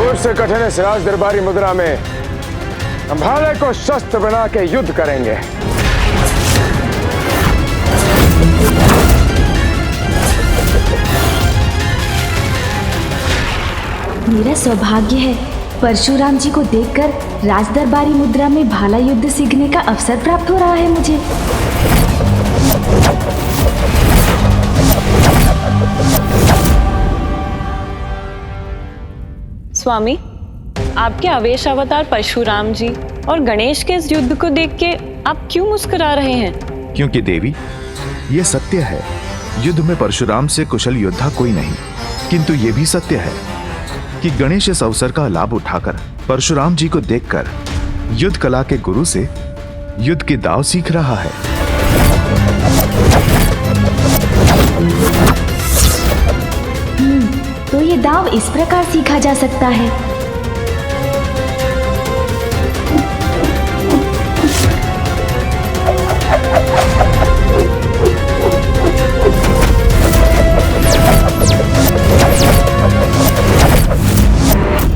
पूर्व से कठिन इस राज दरबारी मुद्रा में हम भाले को शस्त्र बना के युद्ध करेंगे। मेरा सौभाग्य है परशुराम जी को देखकर राजदरबारी मुद्रा में भाला युद्ध सीखने का अवसर प्राप्त हो रहा है मुझे। स्वामी, आपके आवेश अवतार परशुराम जी और गणेश के इस युद्ध को देख के आप क्यों मुस्कुरा रहे हैं? क्योंकि देवी, ये सत्य है, युद्ध में परशुराम से कुशल योद्धा कोई नहीं। किंतु ये भी सत्य है कि गणेश इस अवसर का लाभ उठाकर परशुराम जी को देखकर युद्ध कला के गुरु से युद्ध के दांव सीख रहा है। तो ये दांव इस प्रकार सीखा जा सकता है।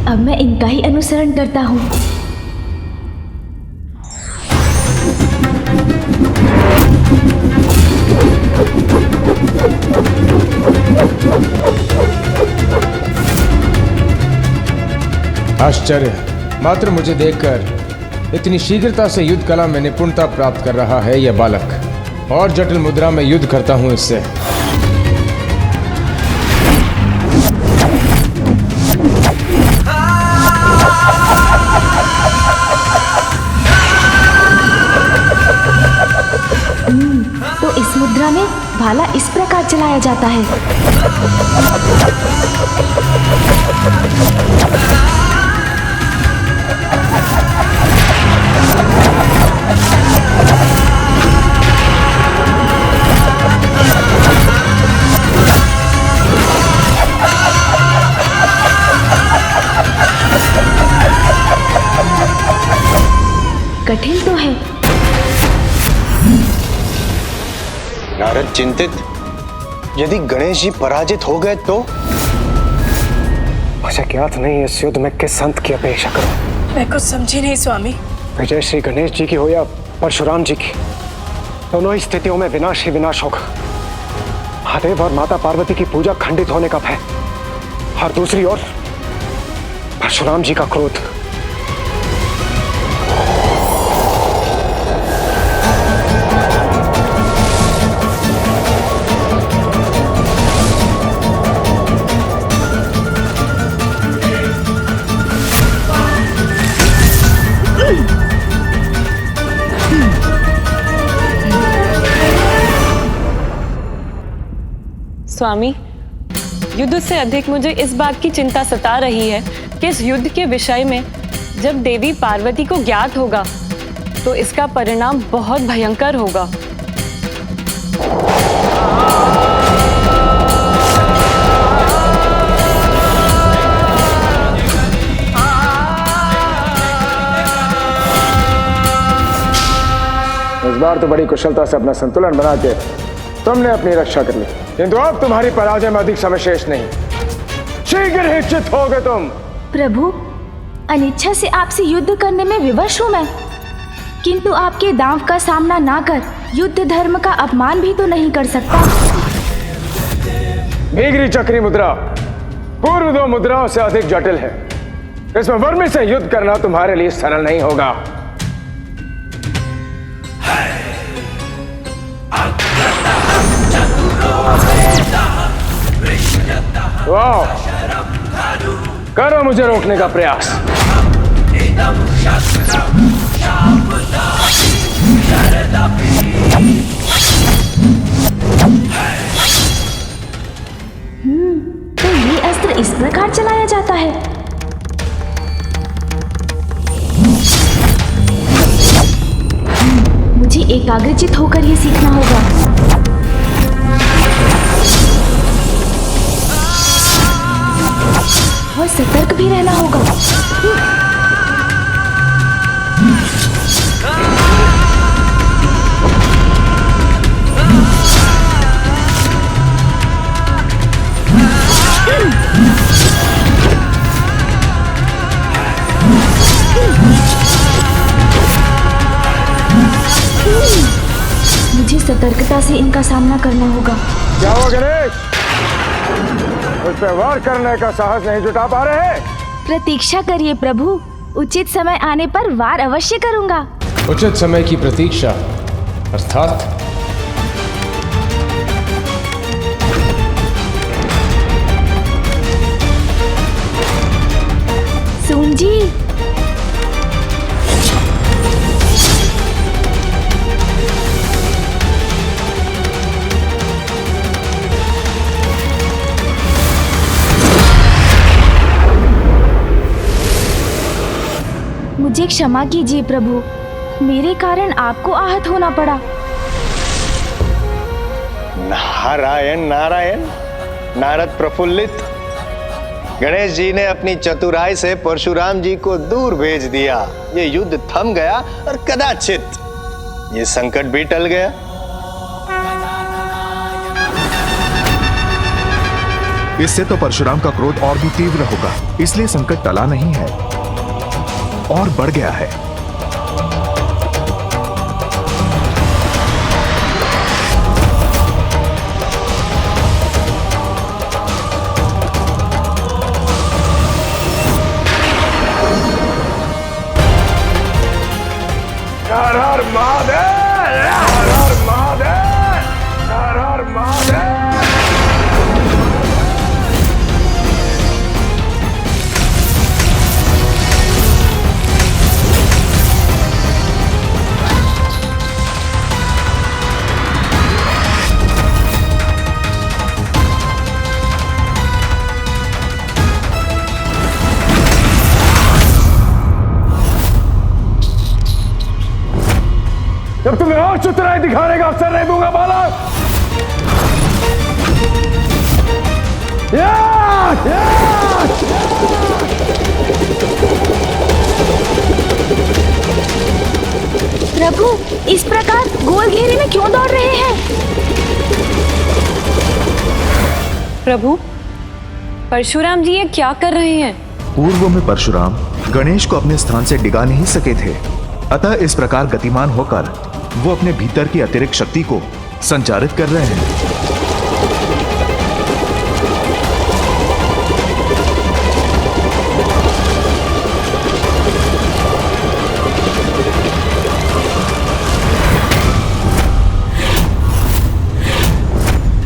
अब मैं इनका ही अनुसरण करता हूँ। आश्चर्य, मात्र मुझे देखकर इतनी शीघ्रता से युद्ध कला में निपुणता प्राप्त कर रहा है यह बालक। और जटिल मुद्रा में युद्ध करता हूं इससे। तो इस मुद्रा में भाला इस प्रकार चलाया जाता है। कठिन तो है। नारद चिंतित, यदि गणेश जी पराजित हो गए तो? मुझे ज्ञात नहीं इस युद्ध में किस संत की अपेक्षा करूं। मैं कुछ समझी नहीं स्वामी। विजय श्री गणेश जी की हो या परशुराम जी की, दोनों ही स्थितियों में विनाश ही विनाश होगा। महादेव और माता पार्वती की पूजा खंडित होने का भय, और दूसरी ओर परशुराम जी का क्रोध। स्वामी, युद्ध से अधिक मुझे इस बात की चिंता सता रही है कि इस युद्ध के विषय में जब देवी पार्वती को ज्ञात होगा तो इसका परिणाम बहुत भयंकर होगा। इस बार तो बड़ी कुशलता से अपना संतुलन बना के तुमने अपनी रक्षा कर ली, किंतु अब तुम्हारी पराजय में अधिक समय शेष नहीं। शीघ्र ही चित होगे तुम। प्रभु, अनिच्छा से आपसे युद्ध करने में विवश हूं मैं, किंतु आपके दांव का सामना ना कर युद्ध धर्म का अपमान भी तो नहीं कर सकता। भीगरी चक्री मुद्रा पूर्व दो मुद्राओं से अधिक जटिल है। इसमें वर्मी से युद्ध करना तुम्हारे लिए सरल नहीं होगा। वाह, करो मुझे रोकने का प्रयास। तो ये अस्त्र इस प्रकार चलाया जाता है। मुझे एकाग्रचित होकर ये सीखना होगा। और सतर्क भी रहना होगा। सतर्कता से इनका सामना करना होगा। क्या हुआ गणेश? उस पे वार करने का साहस नहीं जुटा पा रहे? प्रतीक्षा करिए प्रभु, उचित समय आने पर वार अवश्य करूंगा। उचित समय की प्रतीक्षा अर्थात सुन जी, मुझे क्षमा कीजिए प्रभु, मेरे कारण आपको आहत होना पड़ा। नारायण नारायण। नारद प्रफुल्लित। गणेश जी ने अपनी चतुराई से परशुराम जी को दूर भेज दिया। ये युद्ध थम गया और कदाचित ये संकट भी टल गया। इससे तो परशुराम का क्रोध और भी तीव्र होगा, इसलिए संकट टला नहीं है और बढ़ गया है। हर हर महादेव, हर हर महादेव, हर हर महादेव। जब तुम्हें और चतुराई दिखाने का अवसर नहीं दूंगा बालक। या, या, प्रभु, इस प्रकार गोल घेरे में क्यों दौड़ रहे हैं? प्रभु, परशुराम जी ये क्या कर रहे हैं? पूर्व में परशुराम गणेश को अपने स्थान से डिगा नहीं सके थे, अतः इस प्रकार गतिमान होकर वो अपने भीतर की अतिरिक्त शक्ति को संचारित कर रहे हैं।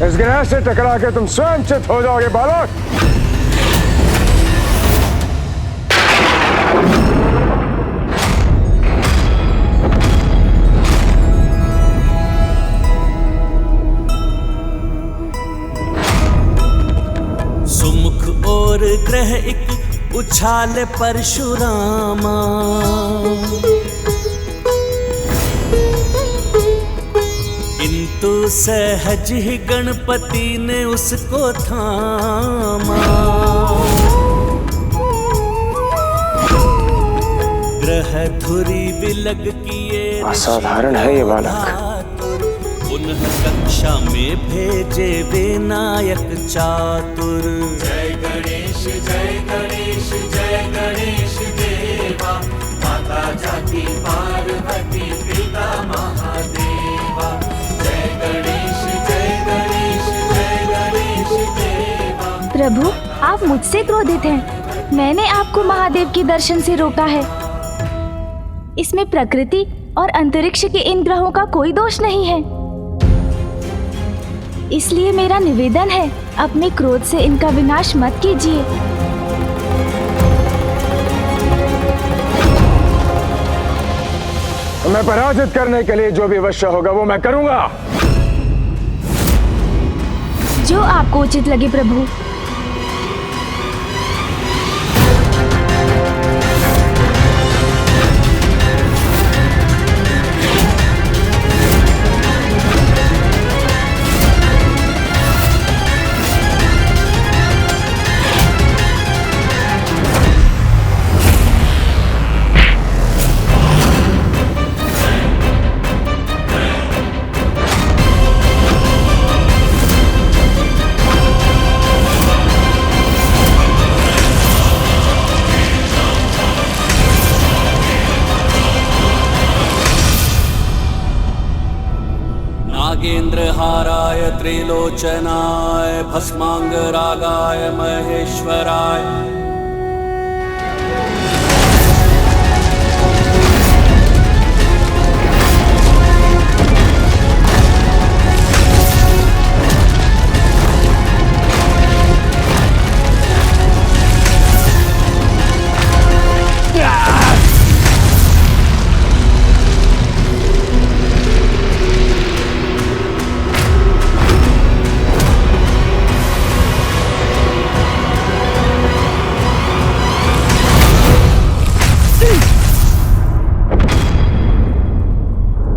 इस गणेश से टकरा के तुम स्वयं चित हो जाओगे बालक। सुमुख और ग्रह एक उछाल परशुरामा, किंतु सहज ही गणपति ने उसको थामा। ग्रह धुरी विलग किए असाधारण है ये बालक। पुनः कक्षा में भेजे विनायक चातुर। जय गणेश जय गणेश जय गणेश देवा, माता जाति पार्वती पिता महादेवा। जय गणेश जय गणेश जय गणेश देवा। प्रभु, आप मुझसे क्रोधित हैं। मैंने आपको महादेव के दर्शन से रोका है। इसमें प्रकृति और अंतरिक्ष के इन ग्रहों का कोई दोष नहीं है। इसलिए मेरा निवेदन है, अपने क्रोध से इनका विनाश मत कीजिए। मैं पराजित करने के लिए जो भी अवश्य होगा वो मैं करूंगा। जो आपको उचित लगे प्रभु। संहाराय त्रिलोचनाय भस्मांगरागाय महेश्वराय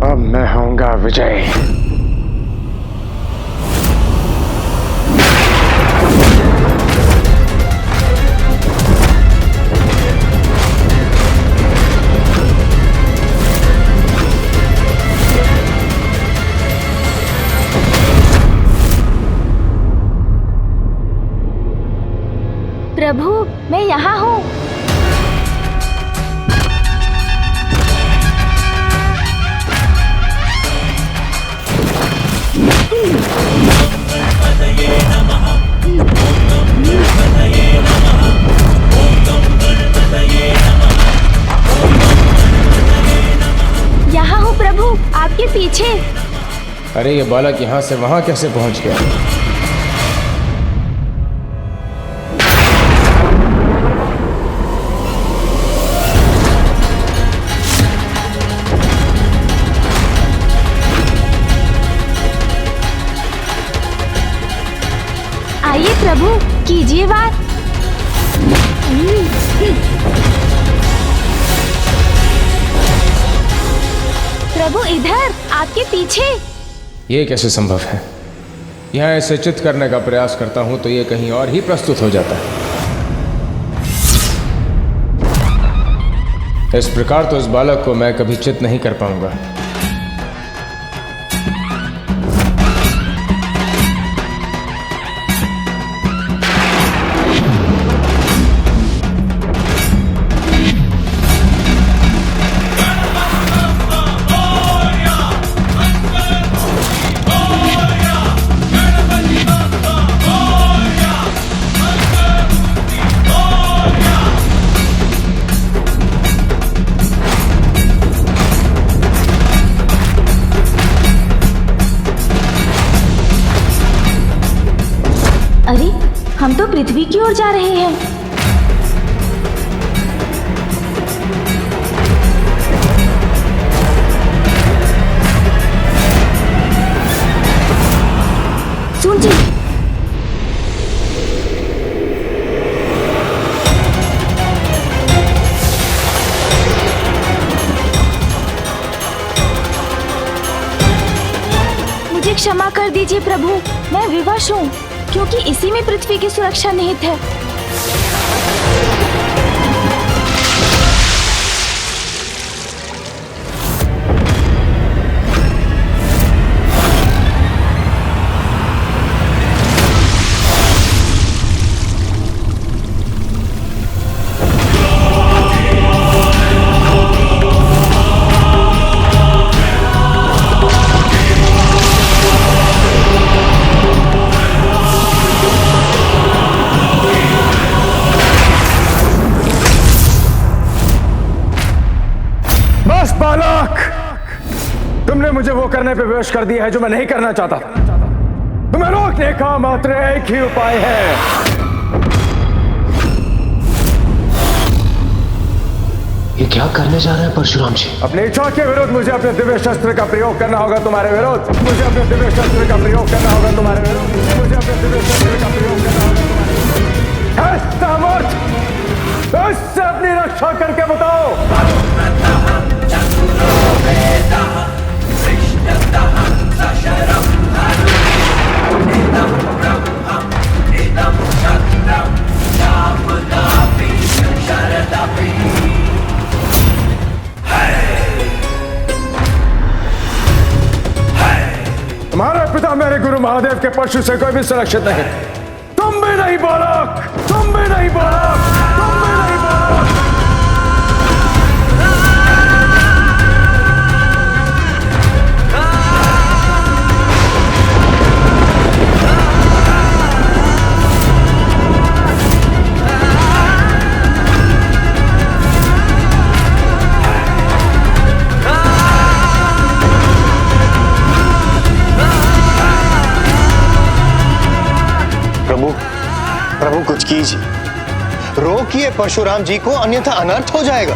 अब मैं होऊंगा विजय। प्रभु, मैं यहाँ हूँ। यहाँ हूँ प्रभु, आपके पीछे। अरे ये बालक यहाँ से वहाँ कैसे पहुँच गया? आइए प्रभु, कीजिए बात। प्रभु इधर, आपके पीछे। ये कैसे संभव है? यहाँ ऐसे चित करने का प्रयास करता हूँ तो ये कहीं और ही प्रस्तुत हो जाता है। इस प्रकार तो इस बालक को मैं कभी चित नहीं कर पाऊंगा। अरे, हम तो पृथ्वी की ओर जा रहे हैं। सुन जी, मुझे क्षमा कर दीजिए प्रभु, मैं विवश हूँ क्योंकि इसी में पृथ्वी की सुरक्षा निहित है। बस बालक, तुमने मुझे वो करने पे विवश कर दिया है जो मैं नहीं करना चाहता। तुम्हें रोकने का मात्र एक ही उपाय है। ये क्या करने जा रहे हैं परशुराम जी? अपनी इच्छा के विरुद्ध मुझे अपने दिव्य शस्त्र का प्रयोग करना होगा तुम्हारे विरुद्ध। मुझे अपने दिव्य शस्त्र का प्रयोग करना होगा तुम्हारे विरुद्ध। मुझे अपने दिव्य शस्त्र का प्रयोग करना होगा तुम्हारे विरुद्ध। इससे अपनी रक्षा करके बताओ। तुम्हारे पिता मेरे गुरु महादेव के परशु से कोई भी सुरक्षित नहीं। तुम भी नहीं बालक, तुम भी नहीं बालक, तुम भी नहीं बालक। रोकिए परशुराम जी को, अन्यथा अनर्थ हो जाएगा।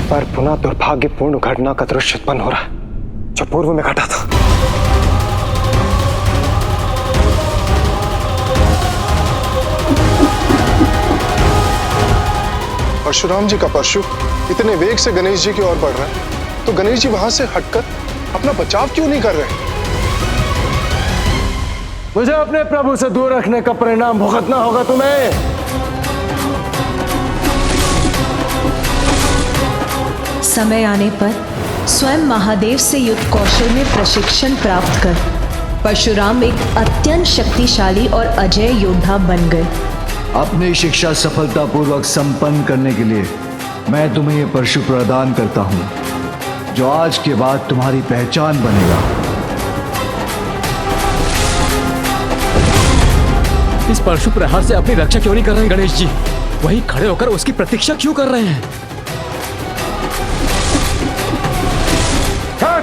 पर पुनः दुर्भाग्यपूर्ण घटना का दृश्य उत्पन्न हो रहा है जो पूर्व में घटा था। परशुराम जी का परशु इतने वेग से गणेश जी की ओर बढ़ रहा है, तो गणेश जी वहां से हटकर अपना बचाव क्यों नहीं कर रहे? मुझे अपने प्रभु से दूर रखने का परिणाम भुगतना होगा तुम्हें। समय आने पर स्वयं महादेव से युद्ध कौशल में प्रशिक्षण प्राप्त कर परशुराम एक अत्यंत शक्तिशाली और अजय योद्धा बन गए। अपनी शिक्षा सफलतापूर्वक संपन्न करने के लिए मैं तुम्हें यह परशु प्रदान करता हूं, जो आज के बाद तुम्हारी पहचान बनेगा। इस परशु प्रहार से अपनी रक्षा क्यों नहीं कर रहे हैं गणेश जी? वहीं खड़े होकर उसकी प्रतीक्षा क्यों कर रहे हैं?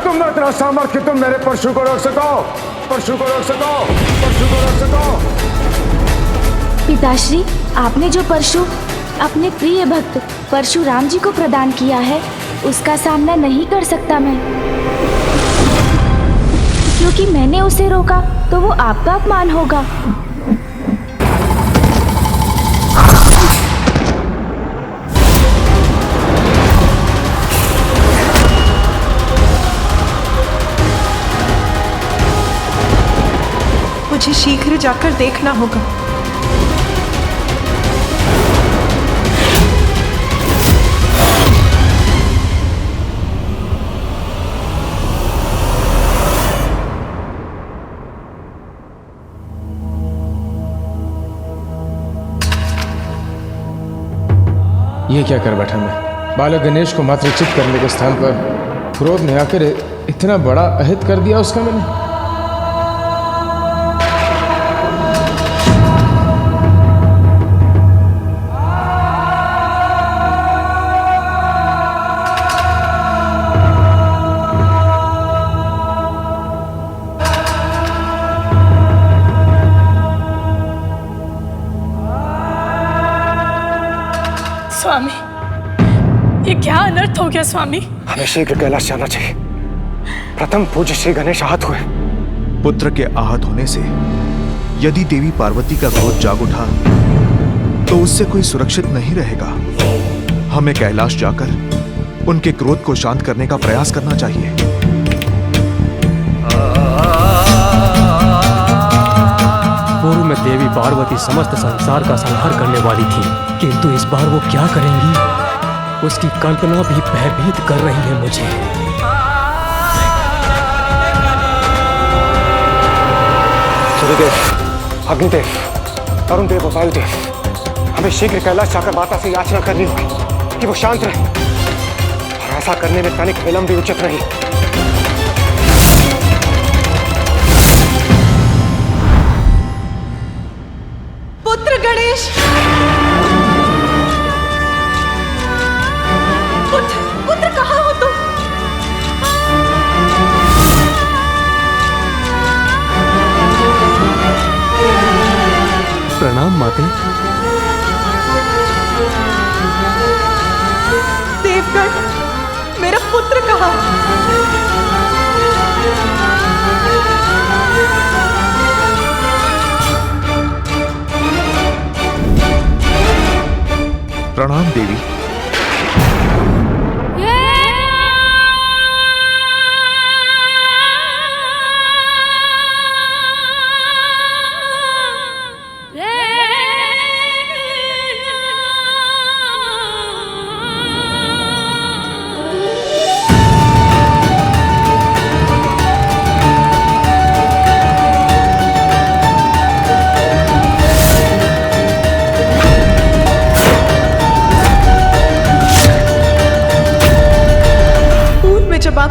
तुम में इतना सामर्थ्य कि तुम मेरे परशु को रोक सको, परशु को रोक सको, परशु को रोक सको। पिताश्री, आपने जो परशु अपने प्रिय भक्त परशुराम जी को प्रदान किया है, उसका सामना नहीं कर सकता मैं, क्योंकि मैंने उसे रोका तो वो आपका अपमान होगा। मुझे शीघ्र जाकर देखना होगा। ये क्या कर बैठा मैं? बालक गणेश को मातृचित करने के स्थान पर क्रोध में आकर इतना बड़ा अहित कर दिया उसका मैंने। स्वामी, ये क्या अनर्थ हो गया स्वामी? हमें शीघ्र कैलाश जाना चाहिए। प्रथम पूज्य श्री गणेश आहत हुए। पुत्र के आहत होने से यदि देवी पार्वती का क्रोध जाग उठा तो उससे कोई सुरक्षित नहीं रहेगा। हमें कैलाश जाकर उनके क्रोध को शांत करने का प्रयास करना चाहिए। पूर्व में देवी पार्वती समस्त संसार का संहार करने वाली थी, किंतु इस बार वो क्या करेंगी, उसकी कल्पना भी भयभीत कर रही है मुझे। सूर्यदेव, अग्निदेव, अरुण देव और वायुदेव, हमें शीघ्र कैलाश जाकर माता से याचना करनी होगी कि वो शांत रहे, और ऐसा करने में तनिक विलंब भी उचित नहीं। पुत्र गणेश, पुत्र कहाँ हो तुम? प्रणाम माते। देवगण, मेरा पुत्र कहाँ? प्रणाम देवी।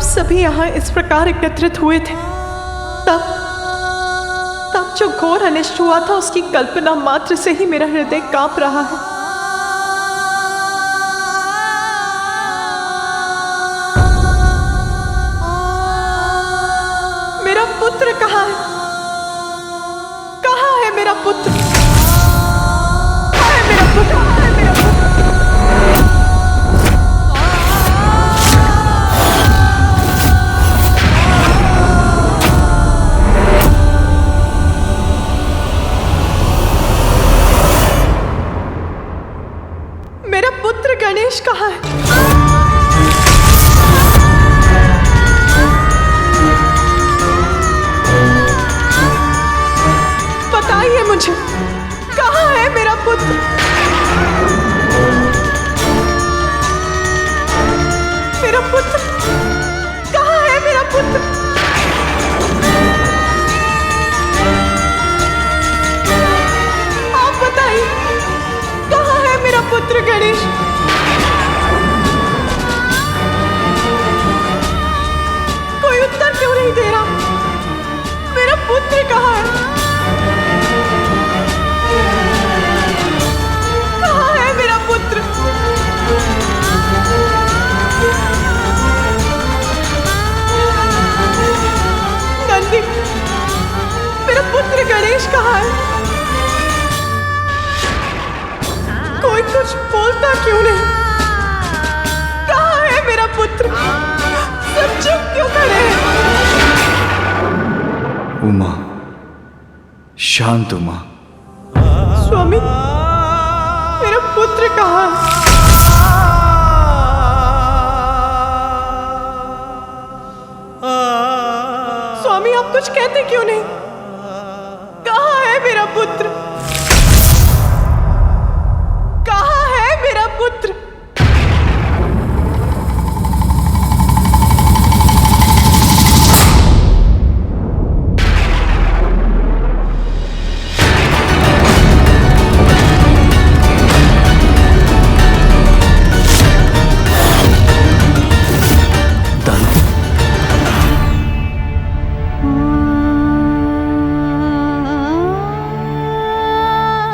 आप सभी यहाँ इस प्रकार एकत्रित हुए थे, तब जो घोर अनिष्ट हुआ था उसकी कल्पना मात्र से ही मेरा हृदय कांप रहा है। मेरा पुत्र कहाँ है? कहाँ है मेरा पुत्र? कहाँ है मेरा पुत्र? कहाँ है मेरा पुत्र? मेरा पुत्र गणेश कहाँ है? बताइए मुझे, कहाँ है मेरा पुत्र? मेरा पुत्र कहाँ है? मेरा पुत्र आप बताइए, कहाँ है मेरा पुत्र गणेश? कोई उत्तर क्यों नहीं दे रहा? मेरा पुत्र कहाँ है? कहाँ है मेरा पुत्र? नंदी, मेरा पुत्र गणेश कहाँ है? कोई कुछ बोलता क्यों नहीं? कहाँ है मेरा पुत्र? सब चुप क्यों खड़े हैं? उमा, शांत उमा। स्वामी, मेरा पुत्र कहाँ है? स्वामी, आप कुछ कहते क्यों नहीं? कहाँ है मेरा पुत्र? कहाँ है मेरा पुत्र?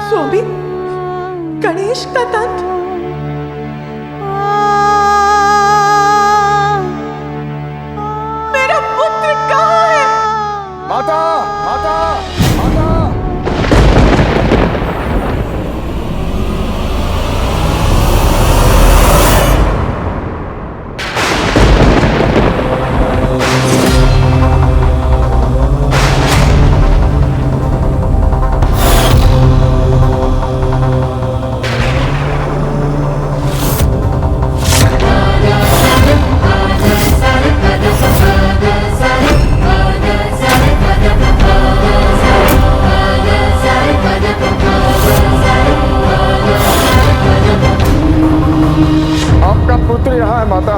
स्वामी, गणेश का दंत। मेरा पुत्र कहाँ है? माता, माता, माता। आपका पुत्र यहाँ है माता।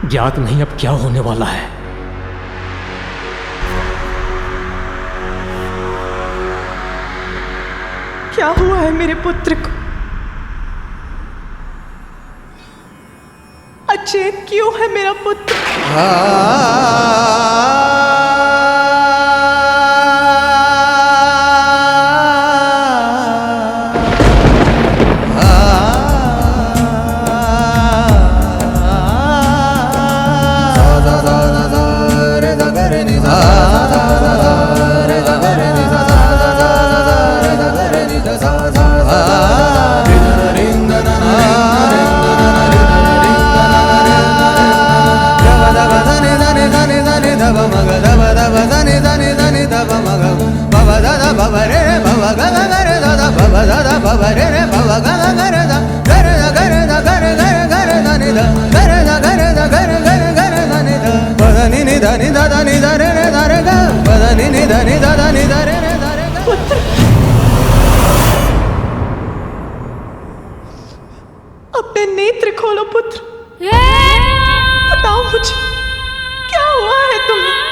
ज्ञात नहीं अब क्या होने वाला है। क्या हुआ है मेरे पुत्र को? अचेत क्यों है मेरा पुत्र? बताओ मुझे, क्या हुआ है तुम्हें?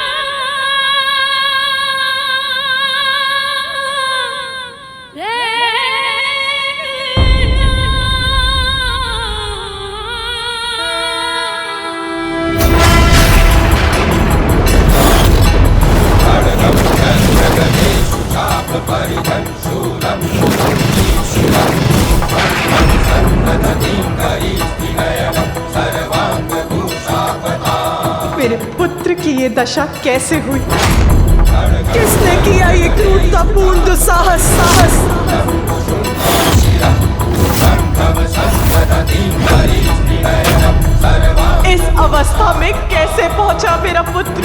मेरे पुत्र की ये दशा कैसे हुई? किसने किया ये क्रूरतापूर्ण दुस्साहस? इस अवस्था में कैसे पहुंचा मेरा पुत्र?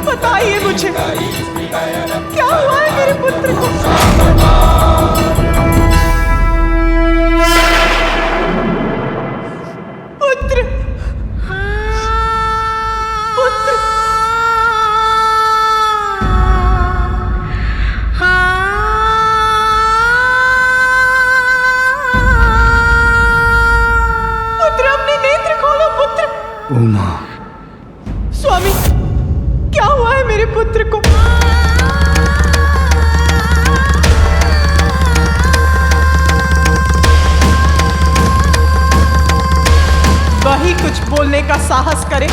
बताइए मुझे, क्या हुआ है मेरे पुत्र को? पुत्र, पुत्र, पुत्र, अपने नेत्र खोलो पुत्र। उमा, स्वामी, क्या हुआ है मेरे पुत्र को? वही कुछ बोलने का साहस करे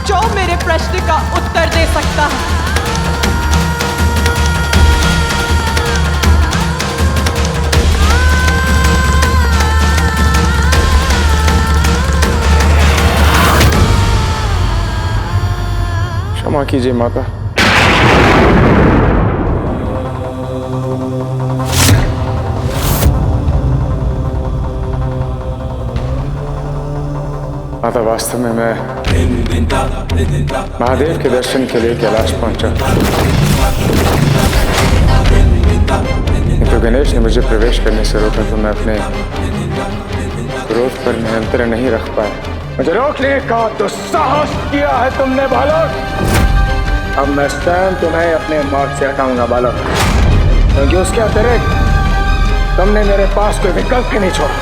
जो मेरे प्रश्न का उत्तर दे सकता है। क्षमा कीजिए माता। माता, वास्तव में मैं महादेव के दर्शन के लिए कैलाश पहुंचा, तो गणेश ने मुझे प्रवेश करने से रोका, तो मैं अपने क्रोध पर नियंत्रण नहीं रख पाया। मुझे रोकने का दुस्साहस किया है तुमने बालक। अब मैं स्वयं तुम्हें अपने मार्ग से हटाऊंगा बालक, क्योंकि उसके अतिरिक्त तुमने मेरे पास कोई विकल्प ही नहीं छोड़ा।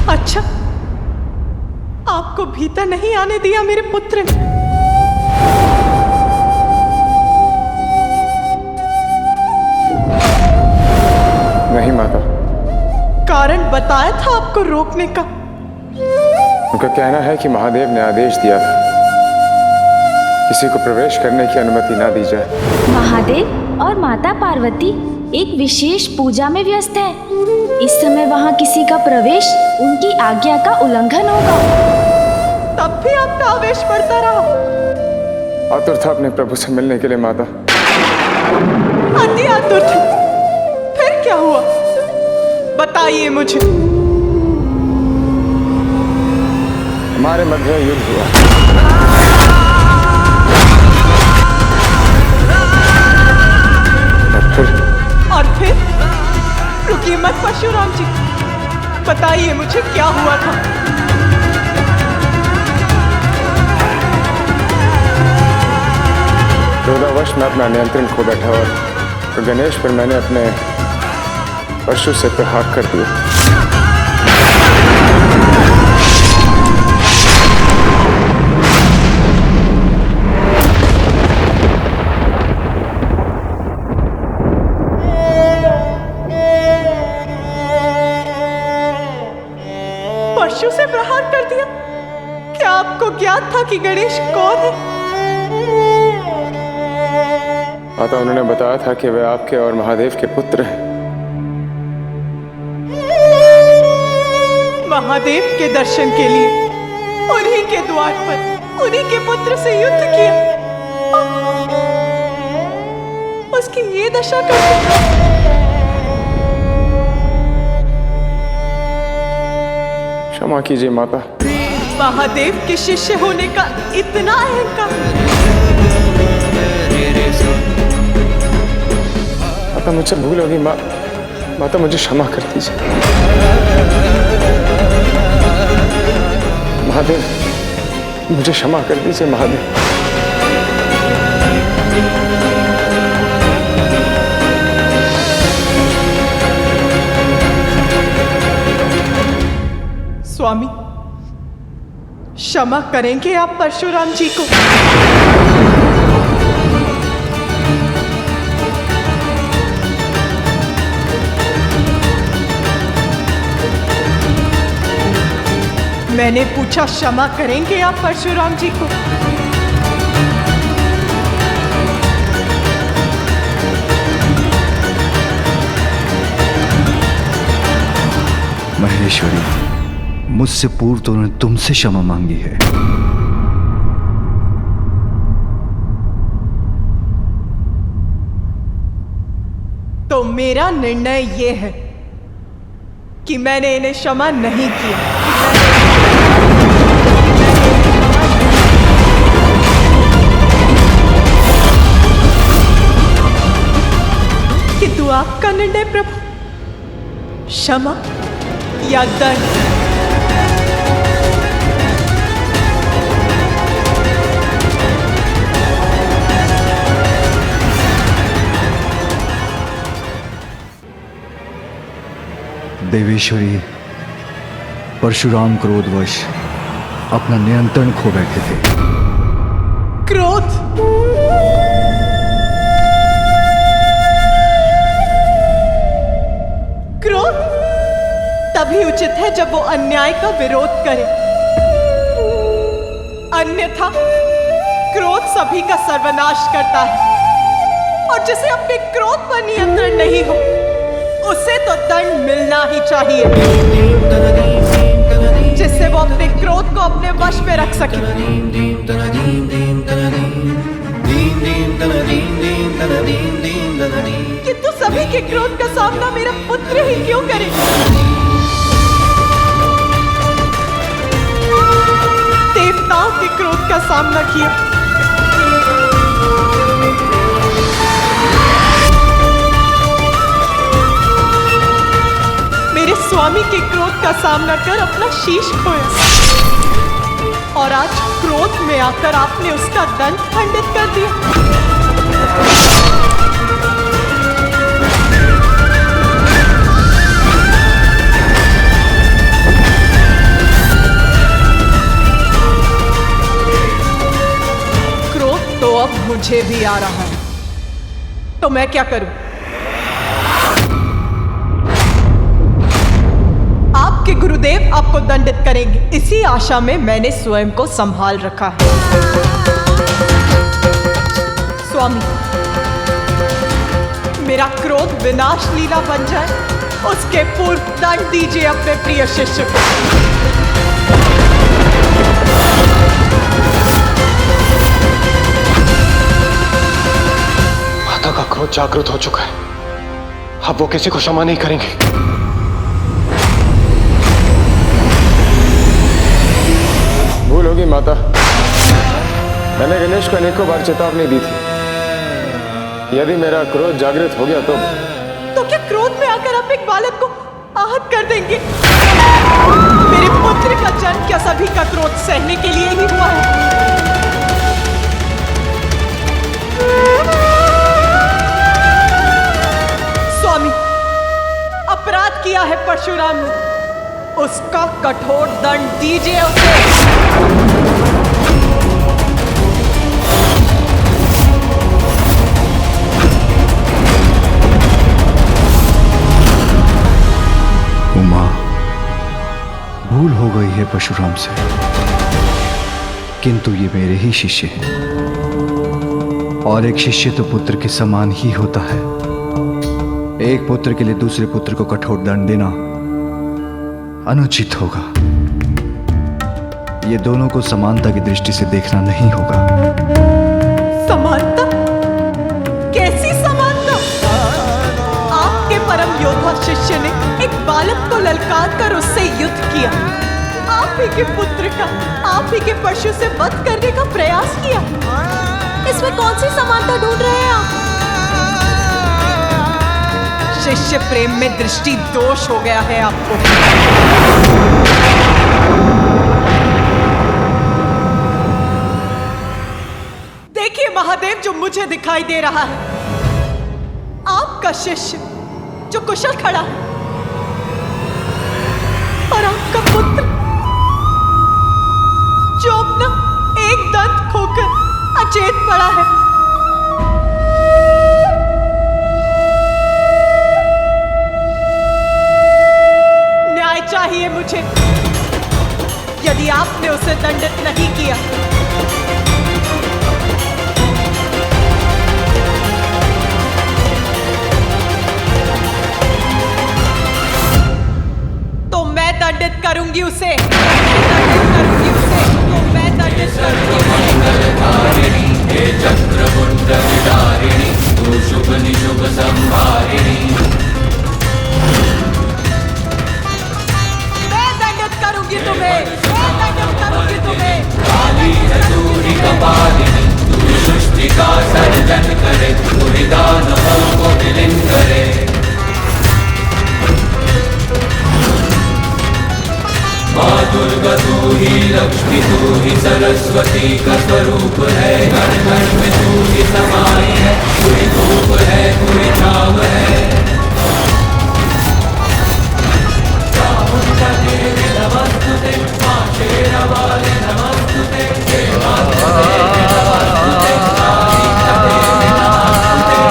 अच्छा, आपको भीतर नहीं आने दिया मेरे पुत्र ने? नहीं माता। कारण बताया था आपको रोकने का? उनका कहना है कि महादेव ने आदेश दिया था किसी को प्रवेश करने की अनुमति ना दी जाए। महादेव और माता पार्वती एक विशेष पूजा में व्यस्त हैं। इस समय वहाँ किसी का प्रवेश उनकी आज्ञा का उल्लंघन होगा। तब भी आपका आवेश बढ़ता रहा। आतुर था अपने प्रभु से मिलने के लिए माता। अति आतुर थे। फिर क्या हुआ? बताइए मुझे। हमारे मध्य युद्ध हुआ। और फिर रुकिए मत परशुराम जी, बताइए मुझे क्या हुआ था? क्रोधावश मैं अपना नियंत्रण खो बैठा और तो गणेश पर मैंने अपने परशु से प्रहार कर दिया। परशु से प्रहार कर दिया? क्या आपको ज्ञात था कि गणेश कौन है? माता, उन्होंने बताया था कि वे आपके और महादेव के पुत्र हैं। महादेव के दर्शन के लिए उन्हीं के द्वार पर उन्हीं के पुत्र से युद्ध किया, उसकी ये दशा कर दी। क्षमा कीजिए माता। महादेव के शिष्य होने का इतना अहंकार। माता, मुझसे भूल होगी। माता, मुझे क्षमा कर दीजिए। महादेव मुझे क्षमा कर दीजिए महादेव। स्वामी, क्षमा करेंगे आप परशुराम जी को? मैंने पूछा क्षमा करेंगे आप परशुराम जी को? महेश्वरी, मुझसे पूर्व तो उन्होंने तुमसे क्षमा मांगी है। तो मेरा निर्णय ये है कि मैंने इन्हें क्षमा नहीं किया। किंतु आपका निर्णय प्रभु, क्षमा या दंड? देवेश्वरी, परशुराम क्रोधवश अपना नियंत्रण खो बैठे थे। क्रोध? क्रोध तभी उचित है जब वो अन्याय का विरोध करे, अन्यथा क्रोध सभी का सर्वनाश करता है। और जिसे अपने क्रोध पर नियंत्रण नहीं हो, उसे तो दंड मिलना ही चाहिए, जिससे वो अपने क्रोध को अपने वश में रख सके। किंतु सभी के क्रोध का सामना मेरा पुत्र ही क्यों करे? देवताओं के क्रोध का सामना किया, मेरे स्वामी के क्रोध का सामना कर अपना शीश खोया, और आज क्रोध में आकर आपने उसका दंड खंडित कर दिया। क्रोध तो अब मुझे भी आ रहा है, तो मैं क्या करूं? आपके गुरुदेव आपको दंडित करेंगे, इसी आशा में मैंने स्वयं को संभाल रखा है। स्वामी, मेरा क्रोध विनाश लीला बन जाए, उसके पूर्व दंड दीजिए अपने प्रिय शिष्य को। माता का क्रोध जागृत हो चुका है, अब वो किसी को क्षमा नहीं करेंगे। भूल होगी माता, मैंने गणेश को अनेकों बार चेतावनी दी थी, यदि मेरा क्रोध जागृत हो गया तो क्या क्रोध में आकर आप एक बालक को आहत कर देंगे? मेरे पुत्र का जन्म क्या सभी का क्रोध सहने के लिए ही हुआ है? स्वामी, अपराध किया है परशुराम ने, उसका कठोर दंड दीजिए उसे। उमा, भूल हो गई है परशुराम से, किंतु ये मेरे ही शिष्य हैं, और एक शिष्य तो पुत्र के समान ही होता है। एक पुत्र के लिए दूसरे पुत्र को कठोर दंड देना अनुचित होगा। ये दोनों को समानता की दृष्टि से देखना नहीं होगा। समानता? कैसी समानता? आपके परम योद्धा शिष्य ने एक बालक को ललकार कर उससे युद्ध किया, आप ही के पुत्र का, आप ही के परशु से वध करने का प्रयास किया। इसमें कौन सी समानता ढूंढ रहे हैं आप? शिष्य प्रेम में दृष्टि दोष हो गया है आपको। महादेव जो मुझे दिखाई दे रहा है, आपका शिष्य जो कुशल खड़ा है, और आपका पुत्र जो अपना एक दंत खोकर अचेत पड़ा है। न्याय चाहिए मुझे। यदि आपने उसे दंडित नहीं किया तो मैं दंडित करूंगी उसे। शुभ निशुभ संहारिणी, मैं दंडित करूंगी तुम्हें। काली है दूरी कपालिनी, तू सृष्टि का सर्जन करे, तू दानवों को विलीन करे। माँ दुर्गा तू ही लक्ष्मी, तू ही सरस्वती का स्वरूप है। घर घर में तू ही समाई है, तू ही धूप है, तू ही छाव है। चामुंडा देवी नमस्तुते, माँ शेरावाली नमस्तुते, हे माता देवी नमस्तुते, कालिका देवी नमस्तुते,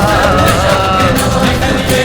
सर्वशक्ति नमस्तुते,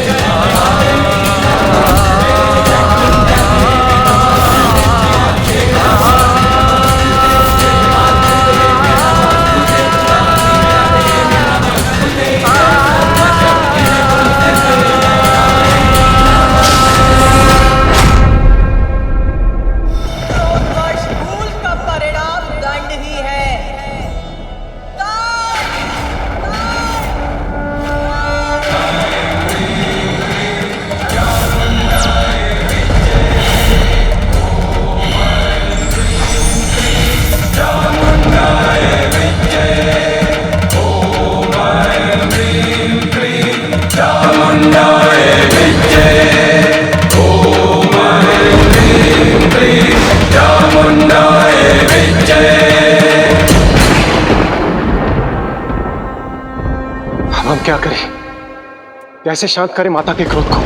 हम क्या करें? कैसे शांत करें माता के क्रोध को?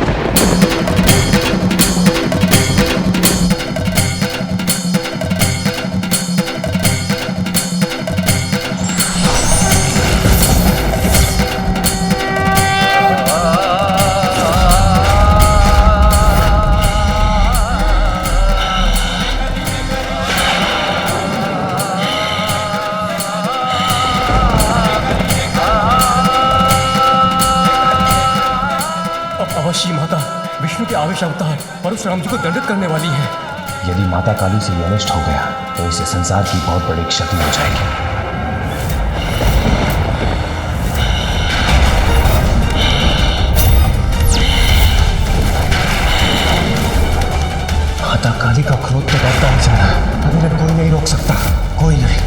अवश्य माता विष्णु के आवेश अवतार परशुराम जी को दंडित करने वाली है। यदि माता काली से ये अनिष्ट हो गया तो इसे संसार की बहुत बड़ी क्षति हो जाएगी। माता काली का क्रोध तो बढ़ता ही जा रहा है, अब इन्हें कोई नहीं रोक सकता, कोई नहीं।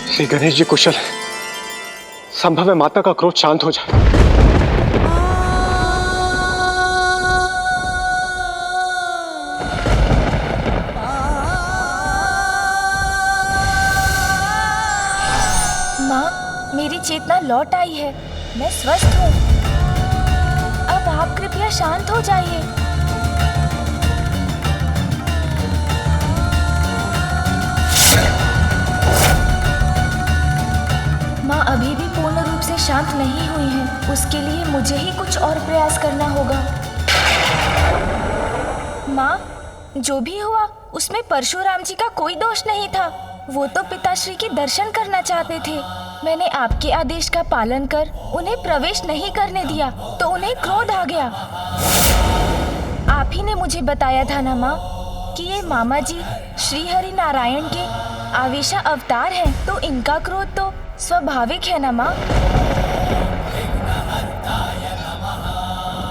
श्री गणेश जी कुशल है। संभव है माता का क्रोध शांत हो जाए। माँ, मेरी चेतना लौट आई है, मैं स्वस्थ हूँ। अब आप कृपया शांत हो जाइए। माँ अभी भी पूर्ण रूप से शांत नहीं हुई हैं। उसके लिए मुझे ही कुछ और प्रयास करना होगा। माँ, जो भी हुआ उसमें परशुराम जी का कोई दोष नहीं था। वो तो पिताश्री के दर्शन करना चाहते थे। मैंने आपके आदेश का पालन कर उन्हें प्रवेश नहीं करने दिया तो उन्हें क्रोध आ गया। आप ही ने मुझे बताया था ना माँ कि ये मामा जी श्री हरि नारायण के आवेशा अवतार हैं, तो इनका क्रोध तो स्वाभाविक है ना माँ?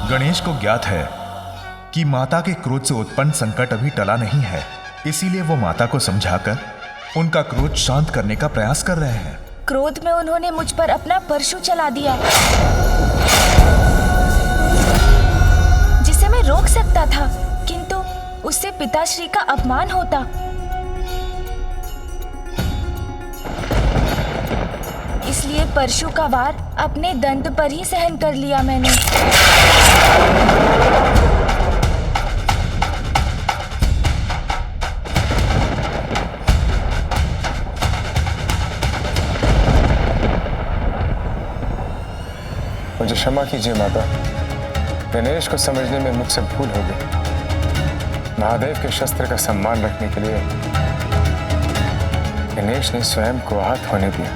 गणेश को ज्ञात है कि माता के क्रोध से उत्पन्न संकट अभी टला नहीं है, इसीलिए वो माता को समझाकर उनका क्रोध शांत करने का प्रयास कर रहे हैं। क्रोध में उन्होंने मुझ पर अपना परशु चला दिया, जिसे मैं रोक सकता था, किंतु उससे पिताश्री का अपमान होता। इसलिए परशु का वार अपने दंत पर ही सहन कर लिया मैंने। मुझे क्षमा कीजिए माता, गणेश को समझने में मुझसे भूल हो गई। महादेव के शस्त्र का सम्मान रखने के लिए गणेश ने स्वयं को आहत होने दिया।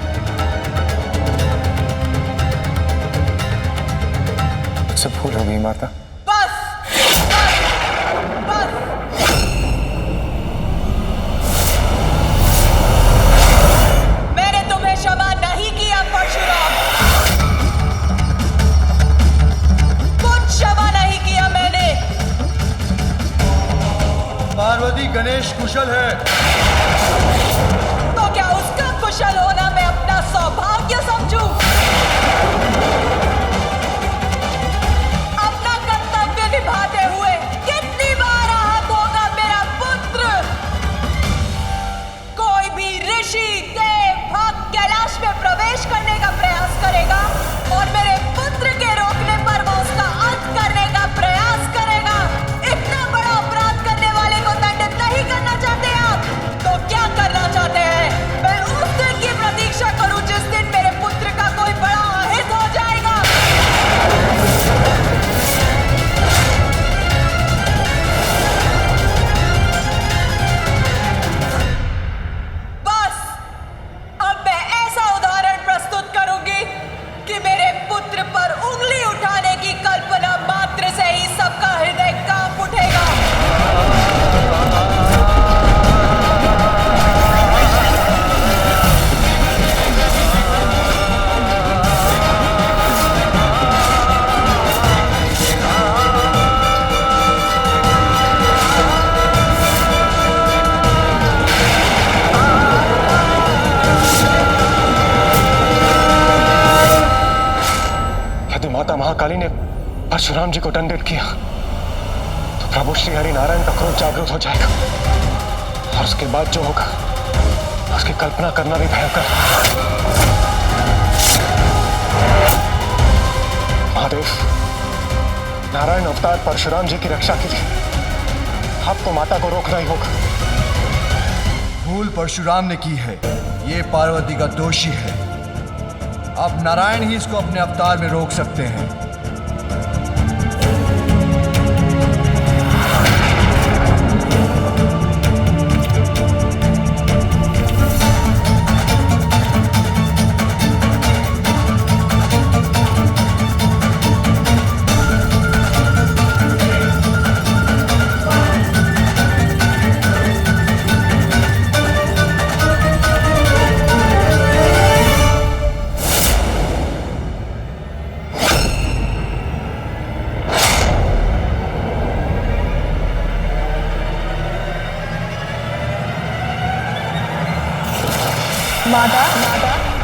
मुझसे भूल हो गई माता। मैंने तुम्हें क्षमा नहीं किया परशुराम, कुछ क्षमा नहीं किया मैंने। पार्वती गणेश कुशल है। तो क्या उसका कुशल होना मैं अपना सौभाग्य समझूं? अपना कर्तव्य निभाते हुए कितनी बार आहत होगा मेरा पुत्र? कोई भी ऋषि, देव, भक्त कैलाश में प्रवेश करने का प्रयास करेगा और मेरे पुत्र के रोकने पर वो उसका अंत करने का प्रयास करेगा। इतना बड़ा अपराध करने वाले को दंडित नहीं करना चाहते आप? तो क्या करना चाहते हैं? मैं उस दिन की प्रतीक्षा करूं जिस दिन मेरे पुत्र का कोई बड़ा अहित हो जाएगा। बस अब मैं ऐसा उदाहरण प्रस्तुत करूंगी कि मेरे पुत्र पर उंगली उठाने की कल्पना मात्र से ही सबका हृदय कांप उठेगा। यदि माता महाकाली ने परशुराम जी को दंडित किया तो प्रभु श्री हरि नारायण का क्रोध जागृत हो जाएगा और उसके बाद जो होगा उसकी कल्पना करना भी भयंकर है। महादेव, नारायण अवतार परशुराम जी की रक्षा के लिए आपको माता को रोकना ही होगा। भूल परशुराम ने की है, ये पार्वती का दोषी है। अब नारायण ही इसको अपने अवतार में रोक सकते हैं।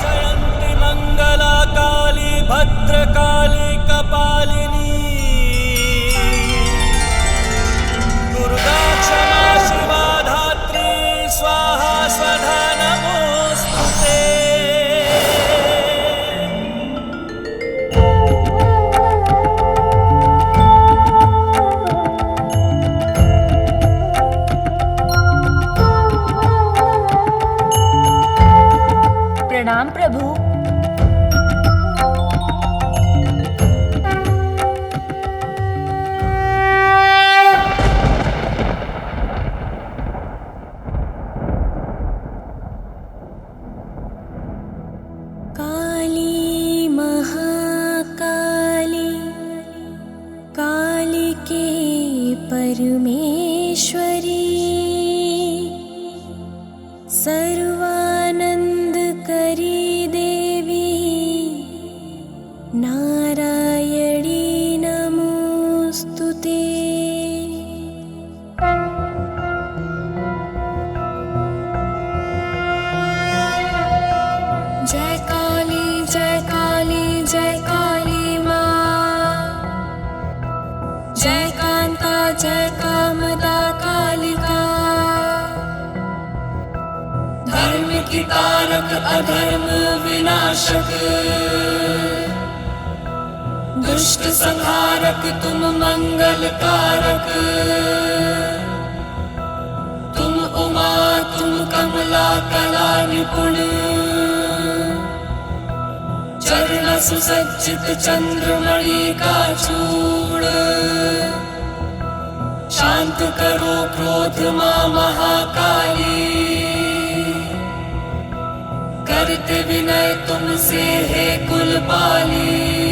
जयन्ति मंगला काली भद्रकाली कपालिनी दुर्गा क्षमा शिवा धात्री स्वाहा स्वधा नमोस्तुते। प्रणाम प्रभु। काली महाकाली कालिके परमेश्वरी सर्वानंद करी दे जय कामदा कालिका। धर्म की तारक अधर्म विनाशक, दुष्ट संहारक तुम मंगल कारक। तुम उमा तुम कमला कला निपुण, चरण सुसज्जित चंद्रमणि का चूड़। शांत करो क्रोध मां महाकाली, करते विनय तुमसे है कुलपाली।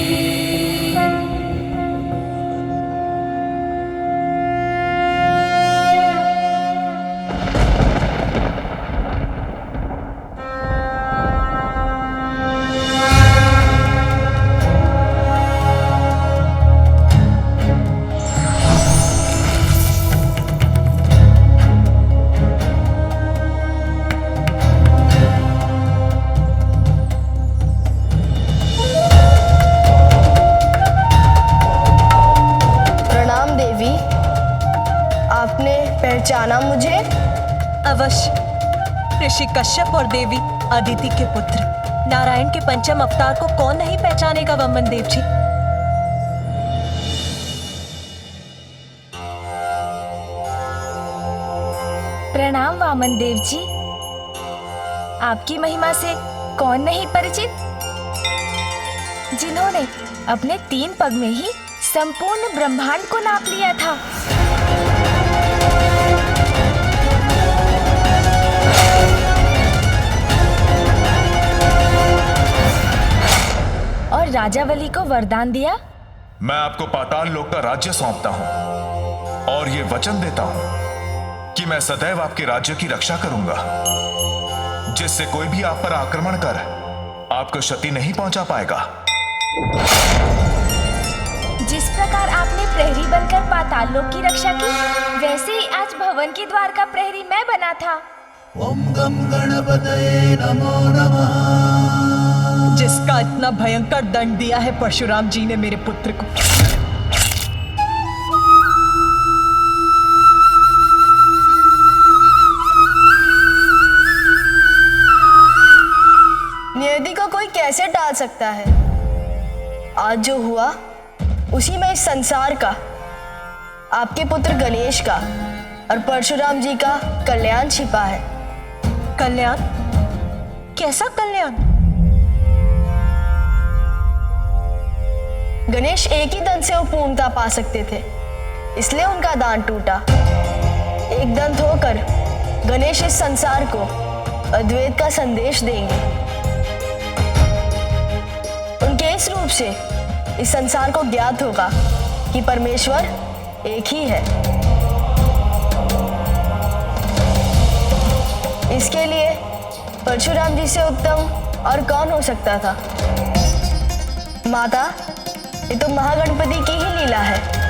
पहचाना मुझे? अवश्य। ऋषि कश्यप और देवी अदिति के पुत्र नारायण के पंचम अवतार को कौन नहीं पहचानेगा वामन देव जी। प्रणाम वामन देव जी। आपकी महिमा से कौन नहीं परिचित, जिन्होंने अपने 3 पग में ही संपूर्ण ब्रह्मांड को नाप लिया था। और राजावली को वरदान दिया। मैं आपको पाताल लोक का राज्य सौंपता हूं और ये वचन देता हूं कि मैं सदैव आपके राज्य की रक्षा करूंगा, जिससे कोई भी आप पर आक्रमण कर आपको क्षति नहीं पहुंचा पाएगा। जिस प्रकार आपने प्रहरी बनकर पाताल लोक की रक्षा की, वैसे ही आज भवन के द्वार का प्रहरी मैं बना था। ओम गम गणपतये नमो नमः। जिसका इतना भयंकर दंड दिया है परशुराम जी ने मेरे पुत्र को। नियति को कोई कैसे टाल सकता है? आज जो हुआ उसी में इस संसार का, आपके पुत्र गणेश का और परशुराम जी का कल्याण छिपा है। कल्याण? कैसा कल्याण? गणेश एक ही दंत से वो पूर्णता पा सकते थे, इसलिए उनका दान टूटा। एक दंत होकर गणेश इस संसार को अद्वैत का संदेश देंगे। उनके इस रूप से इस संसार को ज्ञात होगा कि परमेश्वर एक ही है। इसके लिए परशुराम जी से उत्तम और कौन हो सकता था? माता, ये तो महागणपति की ही लीला है।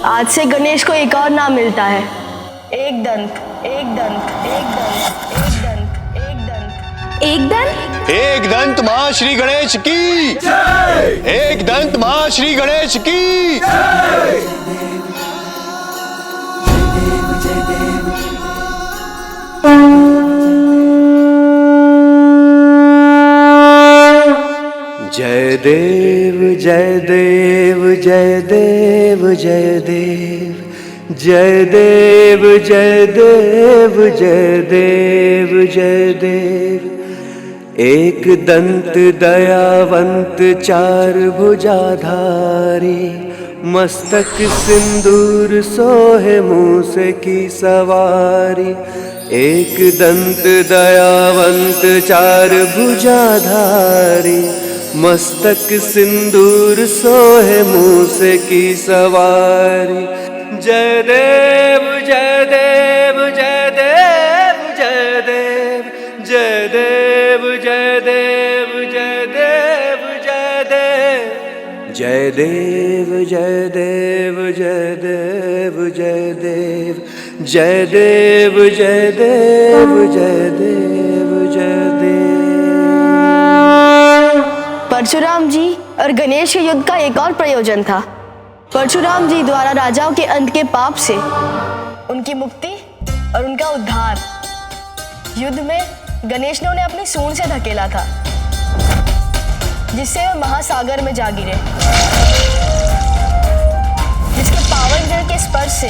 आज से गणेश को एक और नाम मिलता है, एक दंत, एक दंत, एक दंत, एक दंत, एक दंत, एक दंत। एक दंत मां श्री गणेश की जय। एक दंत मां श्री गणेश की जय। जय देव जय देव जय देव जय देव जय देव जय देव जय देव जय देव। एक दंत दयावंत चार भुजाधारी, मस्तक सिंदूर सोहे मूस की सवारी। एक दंत दयावंत चार भुजाधारी, मस्तक सिंदूर सोहे मूस की सवारी। जय देव जय देव जय देव जय देव जय देव जय देव जय देव जय देव जय देव जय देव जय देव। परशुराम जी और गणेश के युद्ध का एक और प्रयोजन था। परशुराम जी द्वारा राजाओं के अंत के पाप से उनकी मुक्ति और उनका उद्धार। युद्ध में गणेश ने उन्हें अपनी सूंड से धकेला था, जिससे वे महासागर में जा गिरे, जिसके पावन जल के स्पर्श से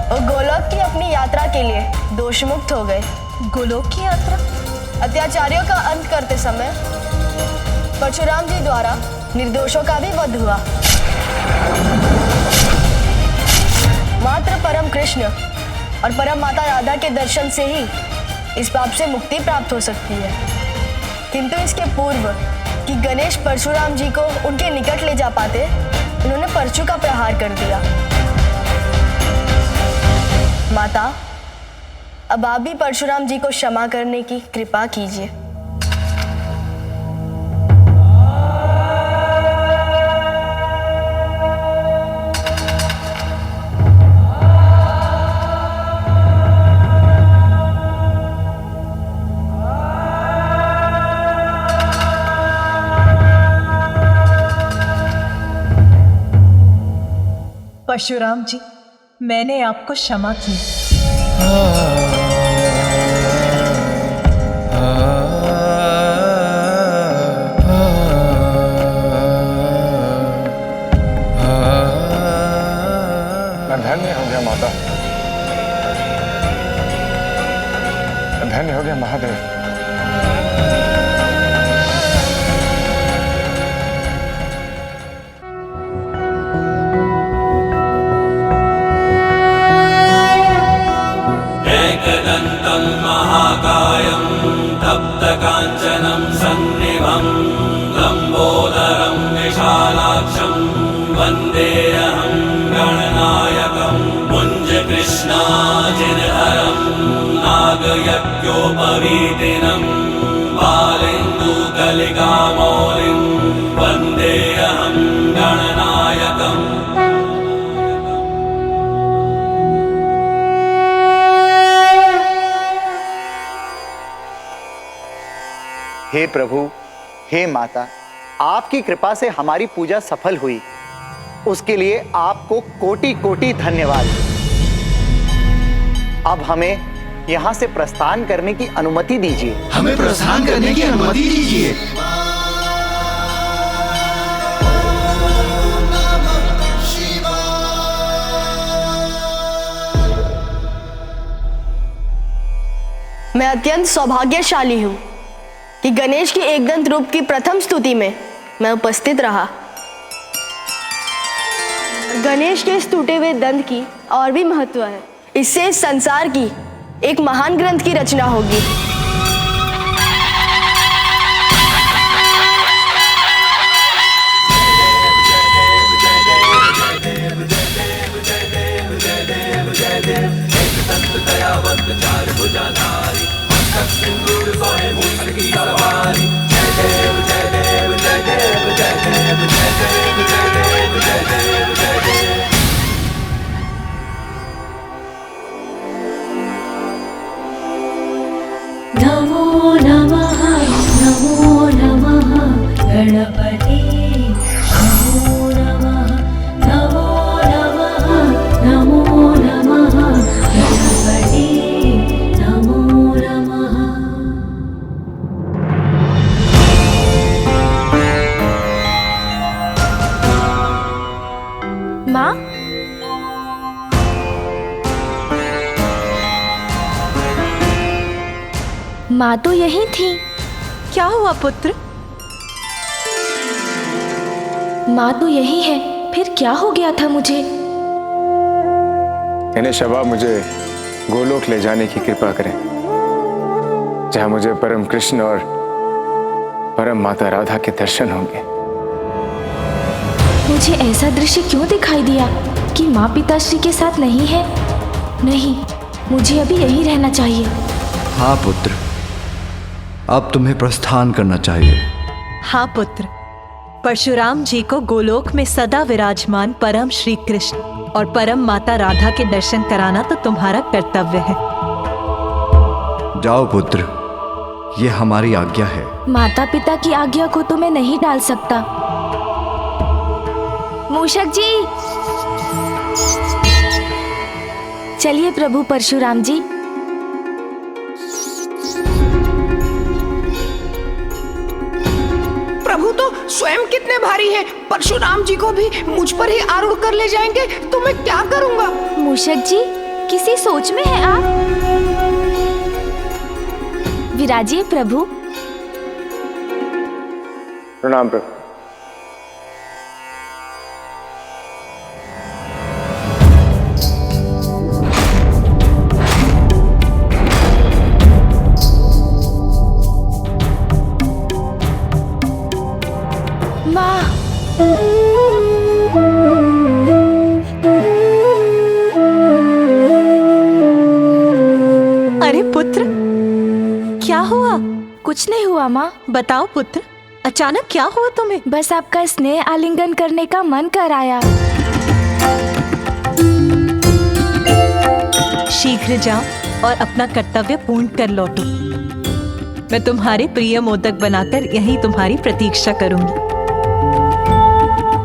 वो गोलोक की अपनी यात्रा के लिए दोषमुक्त हो गए। गोलोक की यात्रा? अत्याचारियों का अंत करते समय परशुराम जी द्वारा निर्दोषों का भी वध हुआ। मात्र परम कृष्ण और परम माता राधा के दर्शन से ही इस पाप से मुक्ति प्राप्त हो सकती है। किंतु इसके पूर्व कि गणेश परशुराम जी को उनके निकट ले जा पाते, उन्होंने परशु का प्रहार कर दिया। माता, अब आप भी परशुराम जी को क्षमा करने की कृपा कीजिए। परशुराम जी, मैंने आपको क्षमा की। मैं धन्य हो गया माता, धन्य हो गया महादेव। एकदन्तं महाकायं तप्तकाञ्चनं सन्निभं लम्बोदरं विशालाक्षं वन्देऽहं गणनायकं मुञ्जकृष्णाजिनहरं नागयज्ञोपवीतिनं बालेन्दुकलिकामौलिं वन्देऽहं गणनायकम्। हे प्रभु, हे माता, आपकी कृपा से हमारी पूजा सफल हुई, उसके लिए आपको कोटि कोटि धन्यवाद। अब हमें यहाँ से प्रस्थान करने की अनुमति दीजिए। हमें प्रस्थान करने की अनुमति दीजिए। मैं अत्यंत सौभाग्यशाली हूँ कि गणेश की एकदंत रूप की प्रथम स्तुति में मैं उपस्थित रहा। गणेश के इस टूटे हुए दंत की और भी महत्व है। इससे इस संसार की एक महान ग्रंथ की रचना होगी। नमो नमः गणपते। नमो नमः गणपते। नमो नमः। माँ, माँ तो यही थी। क्या हुआ पुत्र? माँ तो यही है, फिर क्या हो गया था मुझे? गणेश, अब आप मुझे गोलोक ले जाने की कृपा करें, जहाँ मुझे परम कृष्ण और परम माता राधा के दर्शन होंगे। मुझे ऐसा दृश्य क्यों दिखाई दिया कि माँ पिताश्री के साथ नहीं है? नहीं, मुझे अभी यहीं रहना चाहिए। हाँ पुत्र, अब तुम्हें प्रस्थान करना चाहिए। हाँ पुत्र, परशुराम जी को गोलोक में सदा विराजमान परम श्री कृष्ण और परम माता राधा के दर्शन कराना तो तुम्हारा कर्तव्य है। जाओ पुत्र, ये हमारी आज्ञा है। माता पिता की आज्ञा को तो मैं नहीं टाल सकता। मूषक जी, चलिए प्रभु परशुराम जी। प्रभु तो स्वयं कितने भारी है, परशुराम जी को भी मुझ पर ही आरूढ़ कर ले जाएंगे तो मैं क्या करूंगा? मूषक जी, किसी सोच में है आप? विराजिए प्रभु। प्रणाम प्रभु। अरे पुत्र, क्या हुआ? कुछ नहीं हुआ माँ। बताओ पुत्र, अचानक क्या हुआ तुम्हें? बस आपका स्नेह आलिंगन करने का मन कर आया। शीघ्र जाओ और अपना कर्तव्य पूर्ण कर लौटो। मैं तुम्हारे प्रिय मोदक बनाकर यहीं तुम्हारी प्रतीक्षा करूंगी।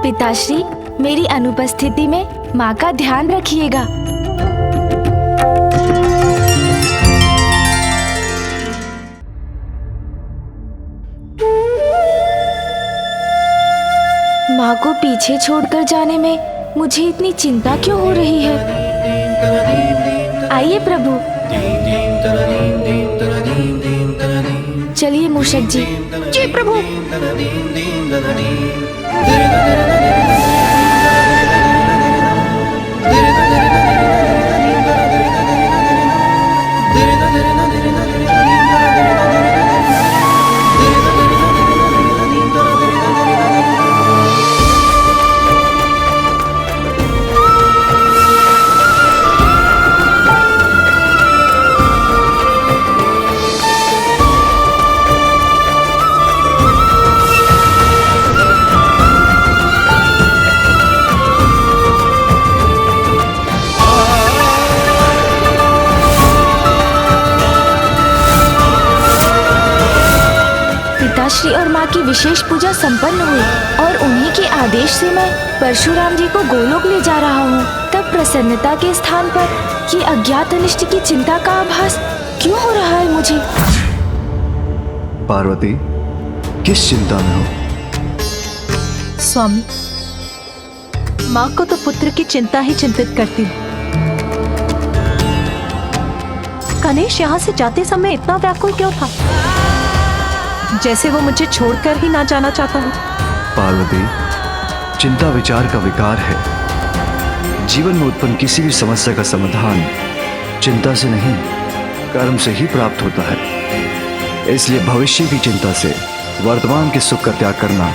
पिताश्री, मेरी अनुपस्थिति में माँ का ध्यान रखिएगा। माँ को पीछे छोड़कर जाने में मुझे इतनी चिंता क्यों हो रही है? आइए प्रभु। चलिए मूषक जी। जी प्रभु। पिताश्री और माँ की विशेष पूजा संपन्न हुई और उन्हीं के आदेश से मैं परशुराम जी को गोलोक ले जा रहा हूँ। तब प्रसन्नता के स्थान पर ये अज्ञात अनिष्ट की चिंता का आभास क्यों हो रहा है मुझे? पार्वती, किस चिंता में हो? स्वामी, माँ को तो पुत्र की चिंता ही चिंतित करती है। गणेश यहाँ से जाते समय इतना व्याकुल क्यों था, जैसे वो मुझे छोड़कर ही ना जाना चाहता हो? पार्वती, चिंता विचार का विकार है। जीवन में उत्पन्न किसी भी समस्या का समाधान चिंता से नहीं, कर्म से ही प्राप्त होता है। इसलिए भविष्य की चिंता से वर्तमान के सुख का त्याग करना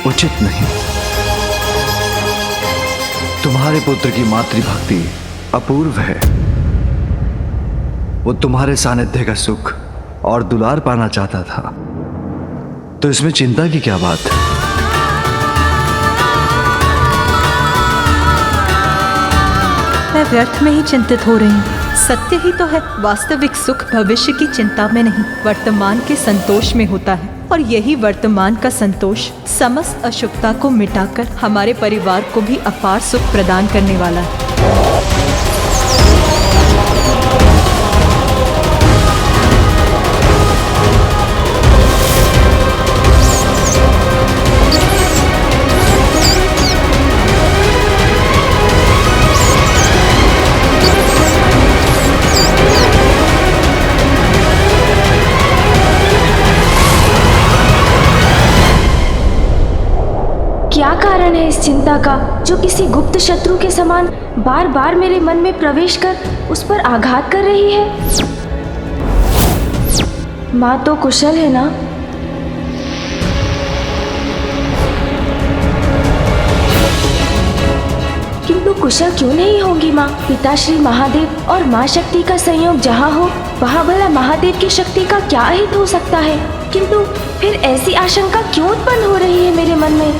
उचित नहीं। तुम्हारे पुत्र की मातृभक्ति अपूर्व है। वो तुम्हारे सानिध्य का सुख और दुलार पाना चाहता था, तो इसमें चिंता की क्या बात? मैं व्यर्थ में ही चिंतित हो रही हूँ। सत्य ही तो है, वास्तविक सुख भविष्य की चिंता में नहीं, वर्तमान के संतोष में होता है। और यही वर्तमान का संतोष समस्त अशुभता को मिटाकर हमारे परिवार को भी अपार सुख प्रदान करने वाला है। क्या कारण है इस चिंता का, जो किसी गुप्त शत्रु के समान बार बार मेरे मन में प्रवेश कर उस पर आघात कर रही है? माँ तो कुशल है ना? किंतु कुशल क्यों नहीं होगी माँ? पिताश्री महादेव और माँ शक्ति का संयोग जहाँ हो, वहाँ भला महादेव की शक्ति का क्या हित हो सकता है? किंतु फिर ऐसी आशंका क्यों उत्पन्न हो रही है मेरे मन में?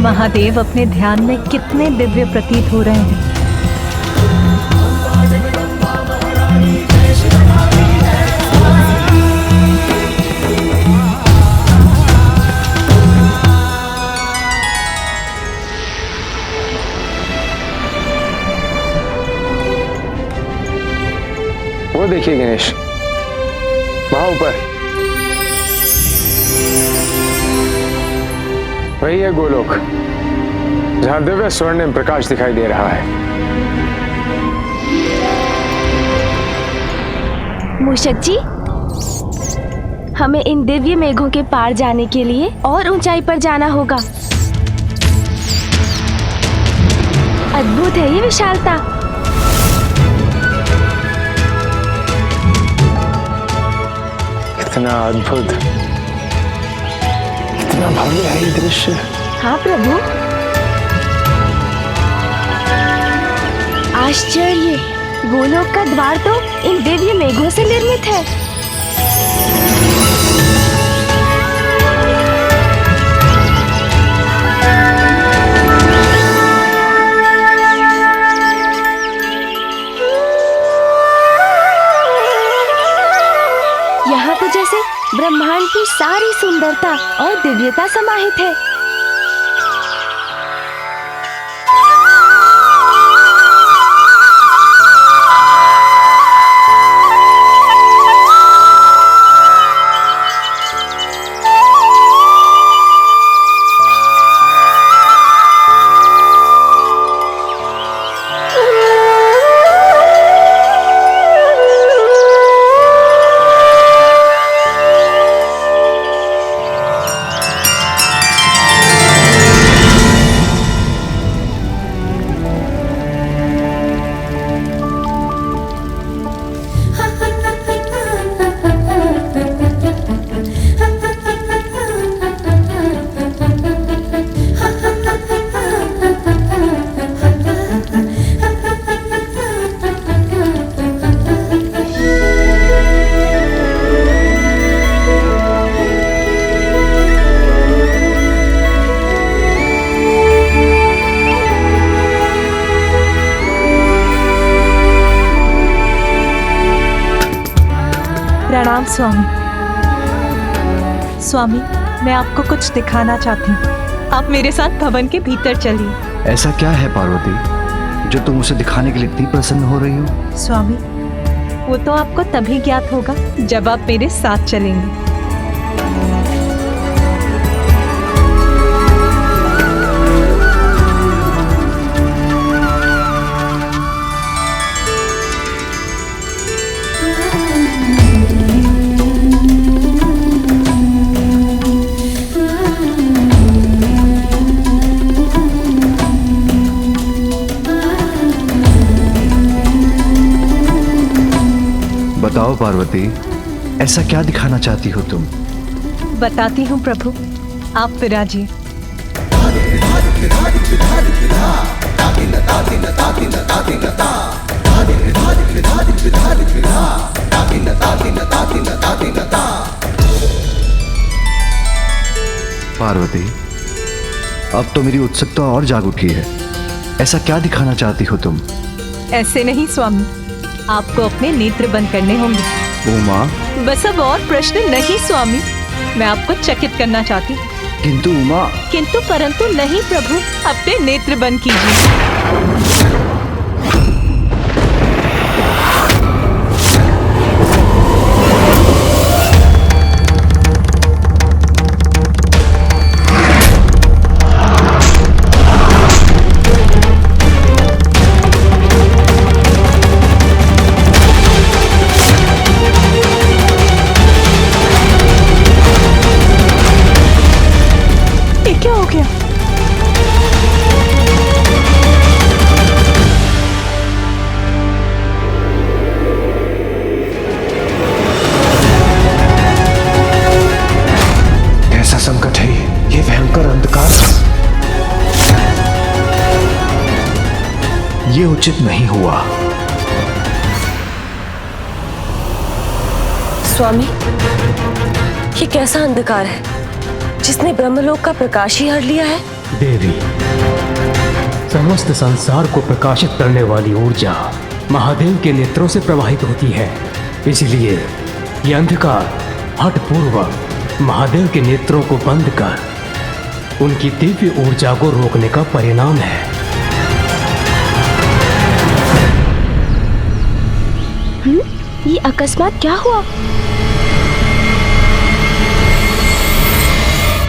महादेव अपने ध्यान में कितने दिव्य प्रतीत हो रहे हैं। वो देखिए गणेश, वहां ऊपर वही है गोलोक, जहां दिव्य स्वर्णिम प्रकाश दिखाई दे रहा है। मूषक जी, हमें इन दिव्य मेघों के पार जाने के लिए और ऊंचाई पर जाना होगा। अद्भुत है ये विशालता। कितना अद्भुत, कितना भव्य है ये दृश्य। हाँ प्रभु, आश्चर्य, गोलोक का द्वार तो इन दिव्य मेघों से निर्मित है। यहाँ तो जैसे ब्रह्मांड की सारी सुंदरता और दिव्यता समाहित है। प्रणाम स्वामी। स्वामी, मैं आपको कुछ दिखाना चाहती हूँ। आप मेरे साथ भवन के भीतर चलिए। ऐसा क्या है पार्वती जो तुम उसे दिखाने के लिए इतनी प्रसन्न हो रही हो? स्वामी, वो तो आपको तभी ज्ञात होगा जब आप मेरे साथ चलेंगे। बताओ पार्वती, ऐसा क्या दिखाना चाहती हो तुम? बताती हूँ प्रभु, आप विराजिए। पार्वती, अब तो मेरी उत्सुकता और जाग उठी है। ऐसा क्या दिखाना चाहती हो तुम? ऐसे नहीं स्वामी, आपको अपने नेत्र बंद करने होंगे। उमा, बस अब और प्रश्न नहीं स्वामी, मैं आपको चकित करना चाहती हूँ। किंतु उमा। किंतु परंतु नहीं प्रभु, अपने नेत्र बंद कीजिए। क्या हो गया? कैसा संकट है ये भयंकर अंधकार। ये उचित नहीं हुआ। स्वामी, ये कैसा अंधकार है जिसने ब्रह्मलोक का प्रकाश ही हर लिया है? देवी, समस्त संसार को प्रकाशित करने वाली ऊर्जा महादेव के नेत्रों से प्रवाहित होती है। इसलिए ये अंधकार हठपूर्वक महादेव के नेत्रों को बंद कर उनकी दिव्य ऊर्जा को रोकने का परिणाम है। ये अकस्मात क्या हुआ?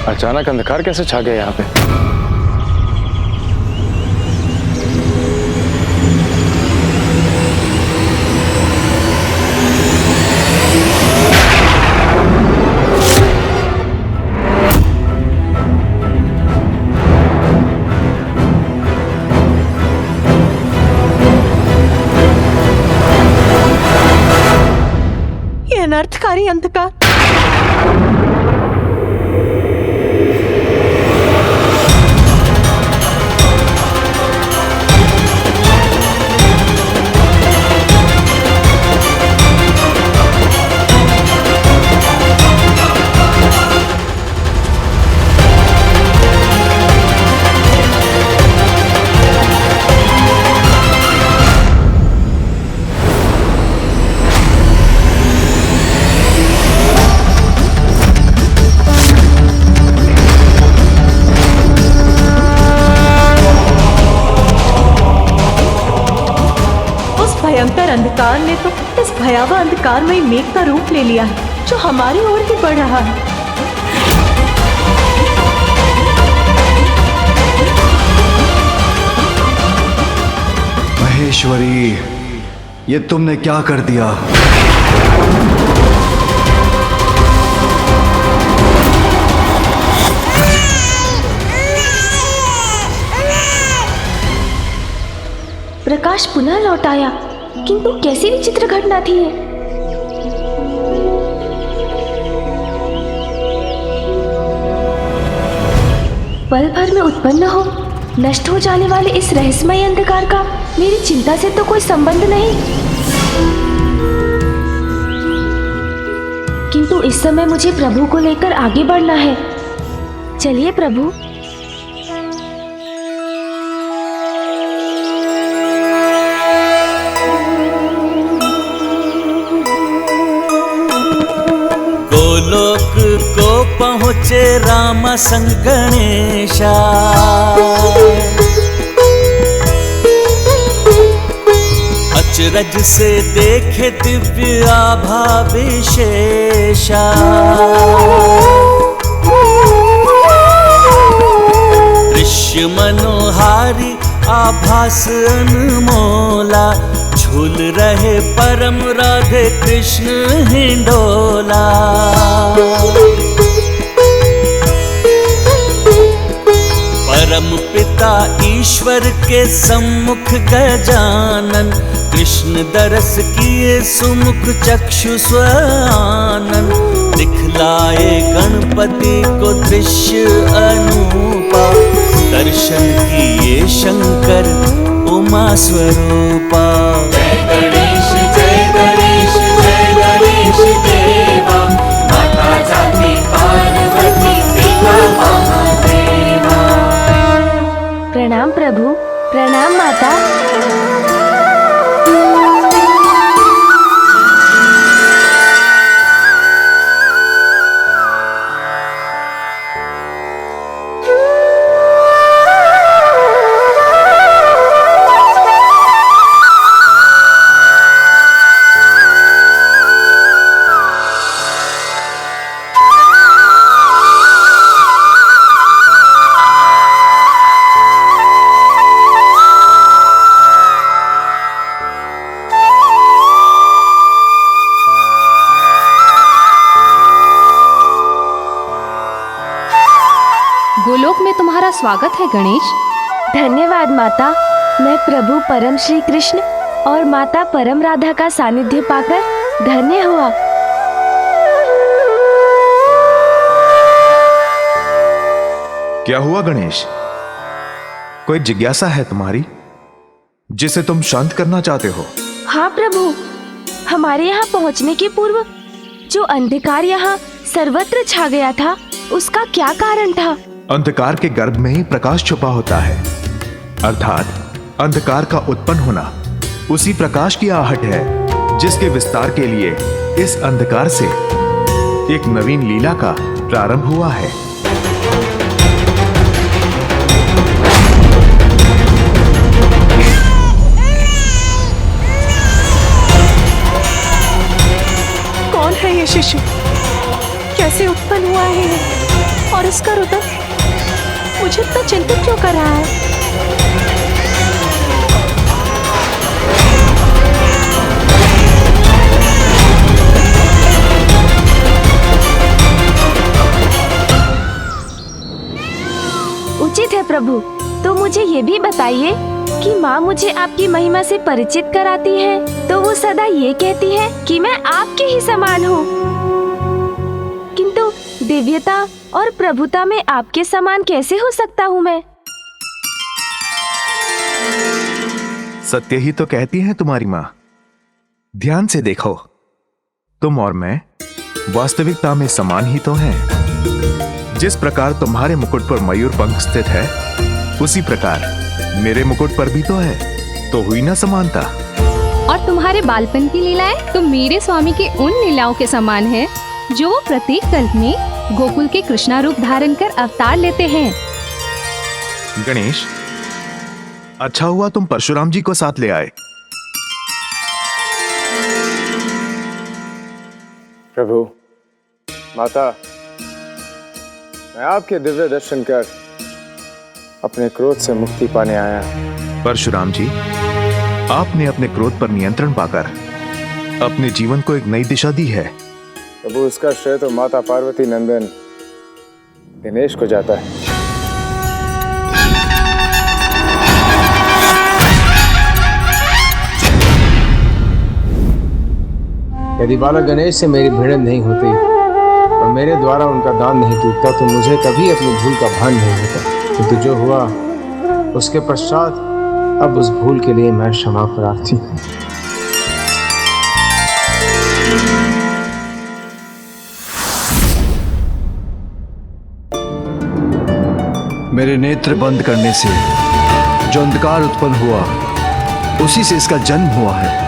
अचानक अंधकार कैसे छा गया यहाँ पे? ये अनर्थकारी अंधकार भयंकर अंधकार ने तो इस भयावह अंधकारमय मेघ का रूप ले लिया है, जो हमारी ओर ही बढ़ रहा है। महेश्वरी, ये तुमने क्या कर दिया? प्रकाश पुनः लौट आया, किंतु कैसी विचित्र घटना थी ये? पल भर में उत्पन्न हो नष्ट हो जाने वाले इस रहस्यमय अंधकार का मेरी चिंता से तो कोई संबंध नहीं, किंतु इस समय मुझे प्रभु को लेकर आगे बढ़ना है। चलिए प्रभु। गोलोक को पहुँचे राम संग गणेशा, अचरज से देखे दिव्य आभा विशेषा। दृश्य मनोहारी आभास अनमोला, झूल रहे परम राधे कृष्ण हिंडोला। परम पिता ईश्वर के सम्मुख गजानन, कृष्ण दरस किए सुमुख चक्षु स्वानन। दिखलाए गणपति को दृश्य अनूपा, दर्शन किए शंकर उमा स्वरूपा। जय गणेश जय गणेश जय गणेश देवा, माता जाति पार्वती पिता महादेवा। प्रणाम प्रभु, प्रणाम माता। गोलोक में तुम्हारा स्वागत है गणेश। धन्यवाद माता। मैं प्रभु परम श्री कृष्ण और माता परम राधा का सानिध्य पाकर धन्य हुआ। क्या हुआ गणेश? कोई जिज्ञासा है तुम्हारी जिसे तुम शांत करना चाहते हो? हाँ प्रभु, हमारे यहाँ पहुँचने के पूर्व जो अंधकार यहाँ सर्वत्र छा गया था, उसका क्या कारण था? अंधकार के गर्भ में ही प्रकाश छुपा होता है, अर्थात अंधकार का उत्पन्न होना उसी प्रकाश की आहट है जिसके विस्तार के लिए इस अंधकार से एक नवीन लीला का प्रारंभ हुआ है। कौन है ये शिशु? कैसे उत्पन्न हुआ है ये? और इसका रुदन मुझे इतना चिंतित क्यों कर रहा है? उचित है प्रभु, तो मुझे ये भी बताइए कि माँ मुझे आपकी महिमा से परिचित कराती है तो वो सदा ये कहती है कि मैं आपके ही समान हूँ, किंतु दिव्यता और प्रभुता में आपके समान कैसे हो सकता हूँ मैं? सत्य ही तो कहती है तुम्हारी माँ। ध्यान से देखो, तुम और मैं वास्तविकता में समान ही तो हैं। जिस प्रकार तुम्हारे मुकुट पर मयूर पंख स्थित है, उसी प्रकार मेरे मुकुट पर भी तो है, तो हुई ना समानता। और तुम्हारे बालपन की लीलाएं तो मेरे स्वामी की उन लीलाओं के समान है जो वो प्रत्येक कल्प में गोकुल के कृष्णा रूप धारण कर अवतार लेते हैं। गणेश, अच्छा हुआ तुम परशुराम जी को साथ ले आए। प्रभु, माता, मैं आपके दिव्य दर्शन कर अपने क्रोध से मुक्ति पाने आया। परशुराम जी, आपने अपने क्रोध पर नियंत्रण पाकर अपने जीवन को एक नई दिशा दी है। प्रभु, इसका श्रेय तो माता पार्वती नंदन गणेश को जाता है। यदि बालक गणेश से मेरी भिड़ंत नहीं होती और मेरे द्वारा उनका दान नहीं टूटता तो मुझे कभी अपनी भूल का भान नहीं होता, किंतु जो हुआ उसके पश्चात अब उस भूल के लिए मैं क्षमा प्रार्थी हूँ। मेरे नेत्र बंद करने से जो अंधकार उत्पन्न हुआ, उसी से इसका जन्म हुआ है।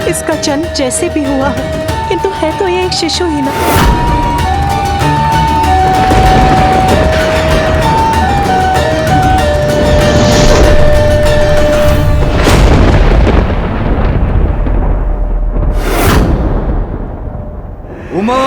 इसका जन्म जैसे भी हुआ है, किंतु है तो ये एक शिशु ही ना। उमा,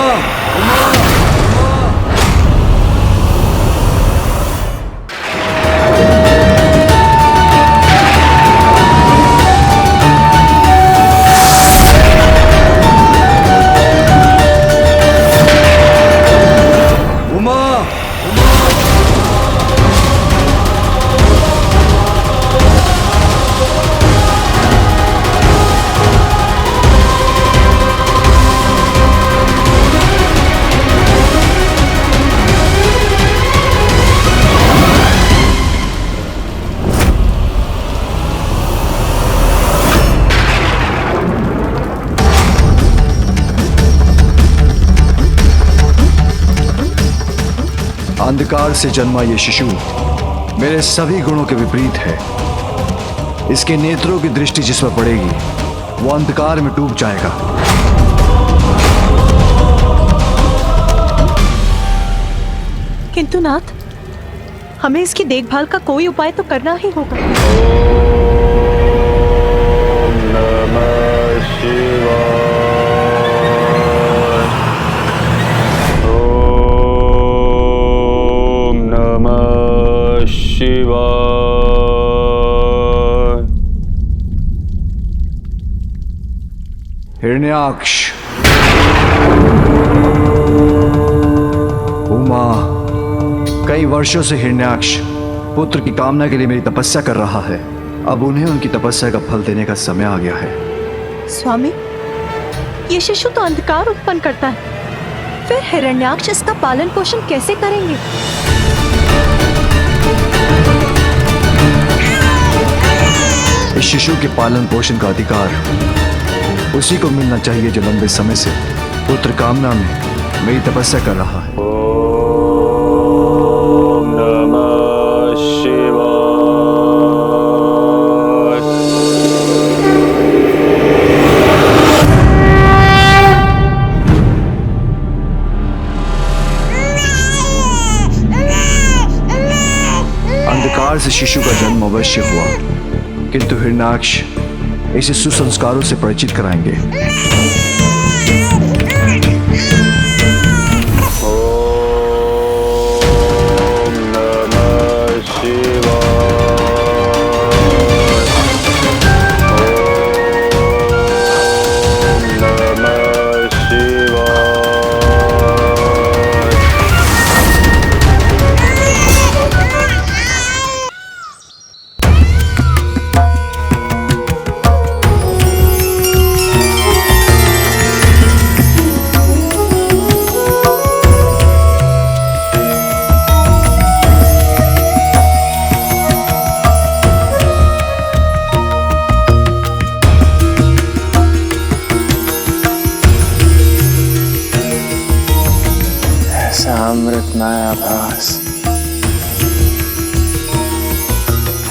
अंधकार से जन्मा ये शिशु मेरे सभी गुणों के विपरीत है। इसके नेत्रों की दृष्टि जिस पर पड़ेगी वो अंधकार में डूब जाएगा। किंतु नाथ, हमें इसकी देखभाल का कोई उपाय तो करना ही होगा। हिरण्याक्ष, उमा, कई वर्षों से हिरण्याक्ष पुत्र की कामना के लिए मेरी तपस्या कर रहा है। अब उन्हें उनकी तपस्या का फल देने का समय आ गया है। स्वामी, ये शिशु तो अंधकार उत्पन्न करता है, फिर हिरण्याक्ष इसका पालन पोषण कैसे करेंगे? इस शिशु के पालन पोषण का अधिकार उसी को मिलना चाहिए जो लंबे समय से पुत्र कामना में मेरी तपस्या कर रहा है। ओम नमः शिवाय। अंधकार से शिशु का जन्म अवश्य हुआ, किंतु हिरण्याक्ष इसे सुसंस्कारों से परिचित कराएंगे। अमृतमय आभास,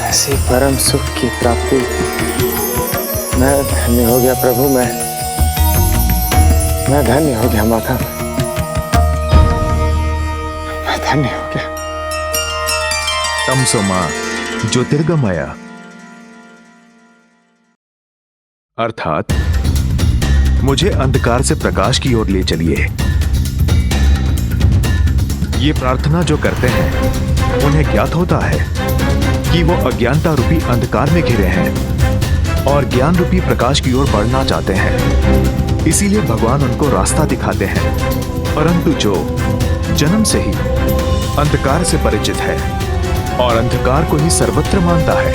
ऐसी परम सुख की प्राप्ति। मैं धन्य हो गया प्रभु, मैं धन्य हो गया माता, मैं धन्य हो गया। तमसोमा ज्योतिर्गमय अर्थात मुझे अंधकार से प्रकाश की ओर ले चलिए। ये प्रार्थना जो करते हैं उन्हें ज्ञात होता है कि वो अज्ञानता रूपी अंधकार में घिरे हैं और ज्ञान रूपी प्रकाश की ओर बढ़ना चाहते हैं, इसीलिए भगवान उनको रास्ता दिखाते हैं। परंतु जो जन्म से ही अंधकार से परिचित है और अंधकार को ही सर्वत्र मानता है,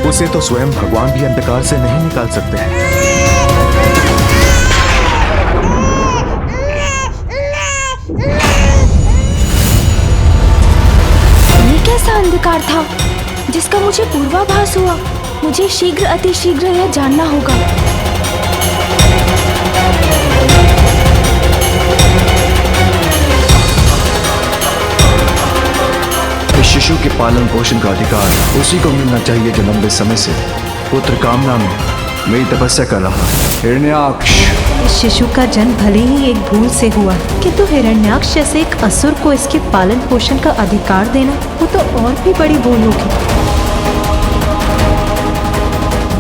उसे तो स्वयं भगवान भी अंधकार से नहीं निकाल सकते हैं। कैसा अंधकार था जिसका मुझे पूर्वाभास हुआ? मुझे शीघ्र अतिशीघ्र यह जानना होगा। इस शिशु के पालन पोषण का अधिकार उसी को मिलना चाहिए जो लंबे समय से पुत्र कामना में मेरी तपस्या कर रहा है। हिरण्याक्ष, इस शिशु का जन्म भले ही एक भूल से हुआ, किंतु हिरण्याक्ष जैसे एक असुर को इसके पालन पोषण का अधिकार देना, वो तो और भी बड़ी भूल होगी।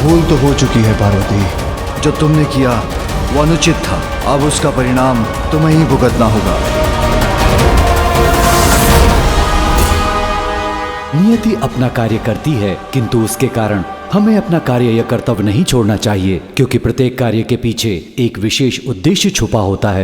भूल तो हो चुकी है पार्वती, जो तुमने किया वो अनुचित था। अब उसका परिणाम तुम्हें ही भुगतना होगा। नियति अपना कार्य करती है, किंतु उसके कारण हमें अपना कार्य या कर्तव्य नहीं छोड़ना चाहिए, क्योंकि प्रत्येक कार्य के पीछे एक विशेष उद्देश्य छुपा होता है।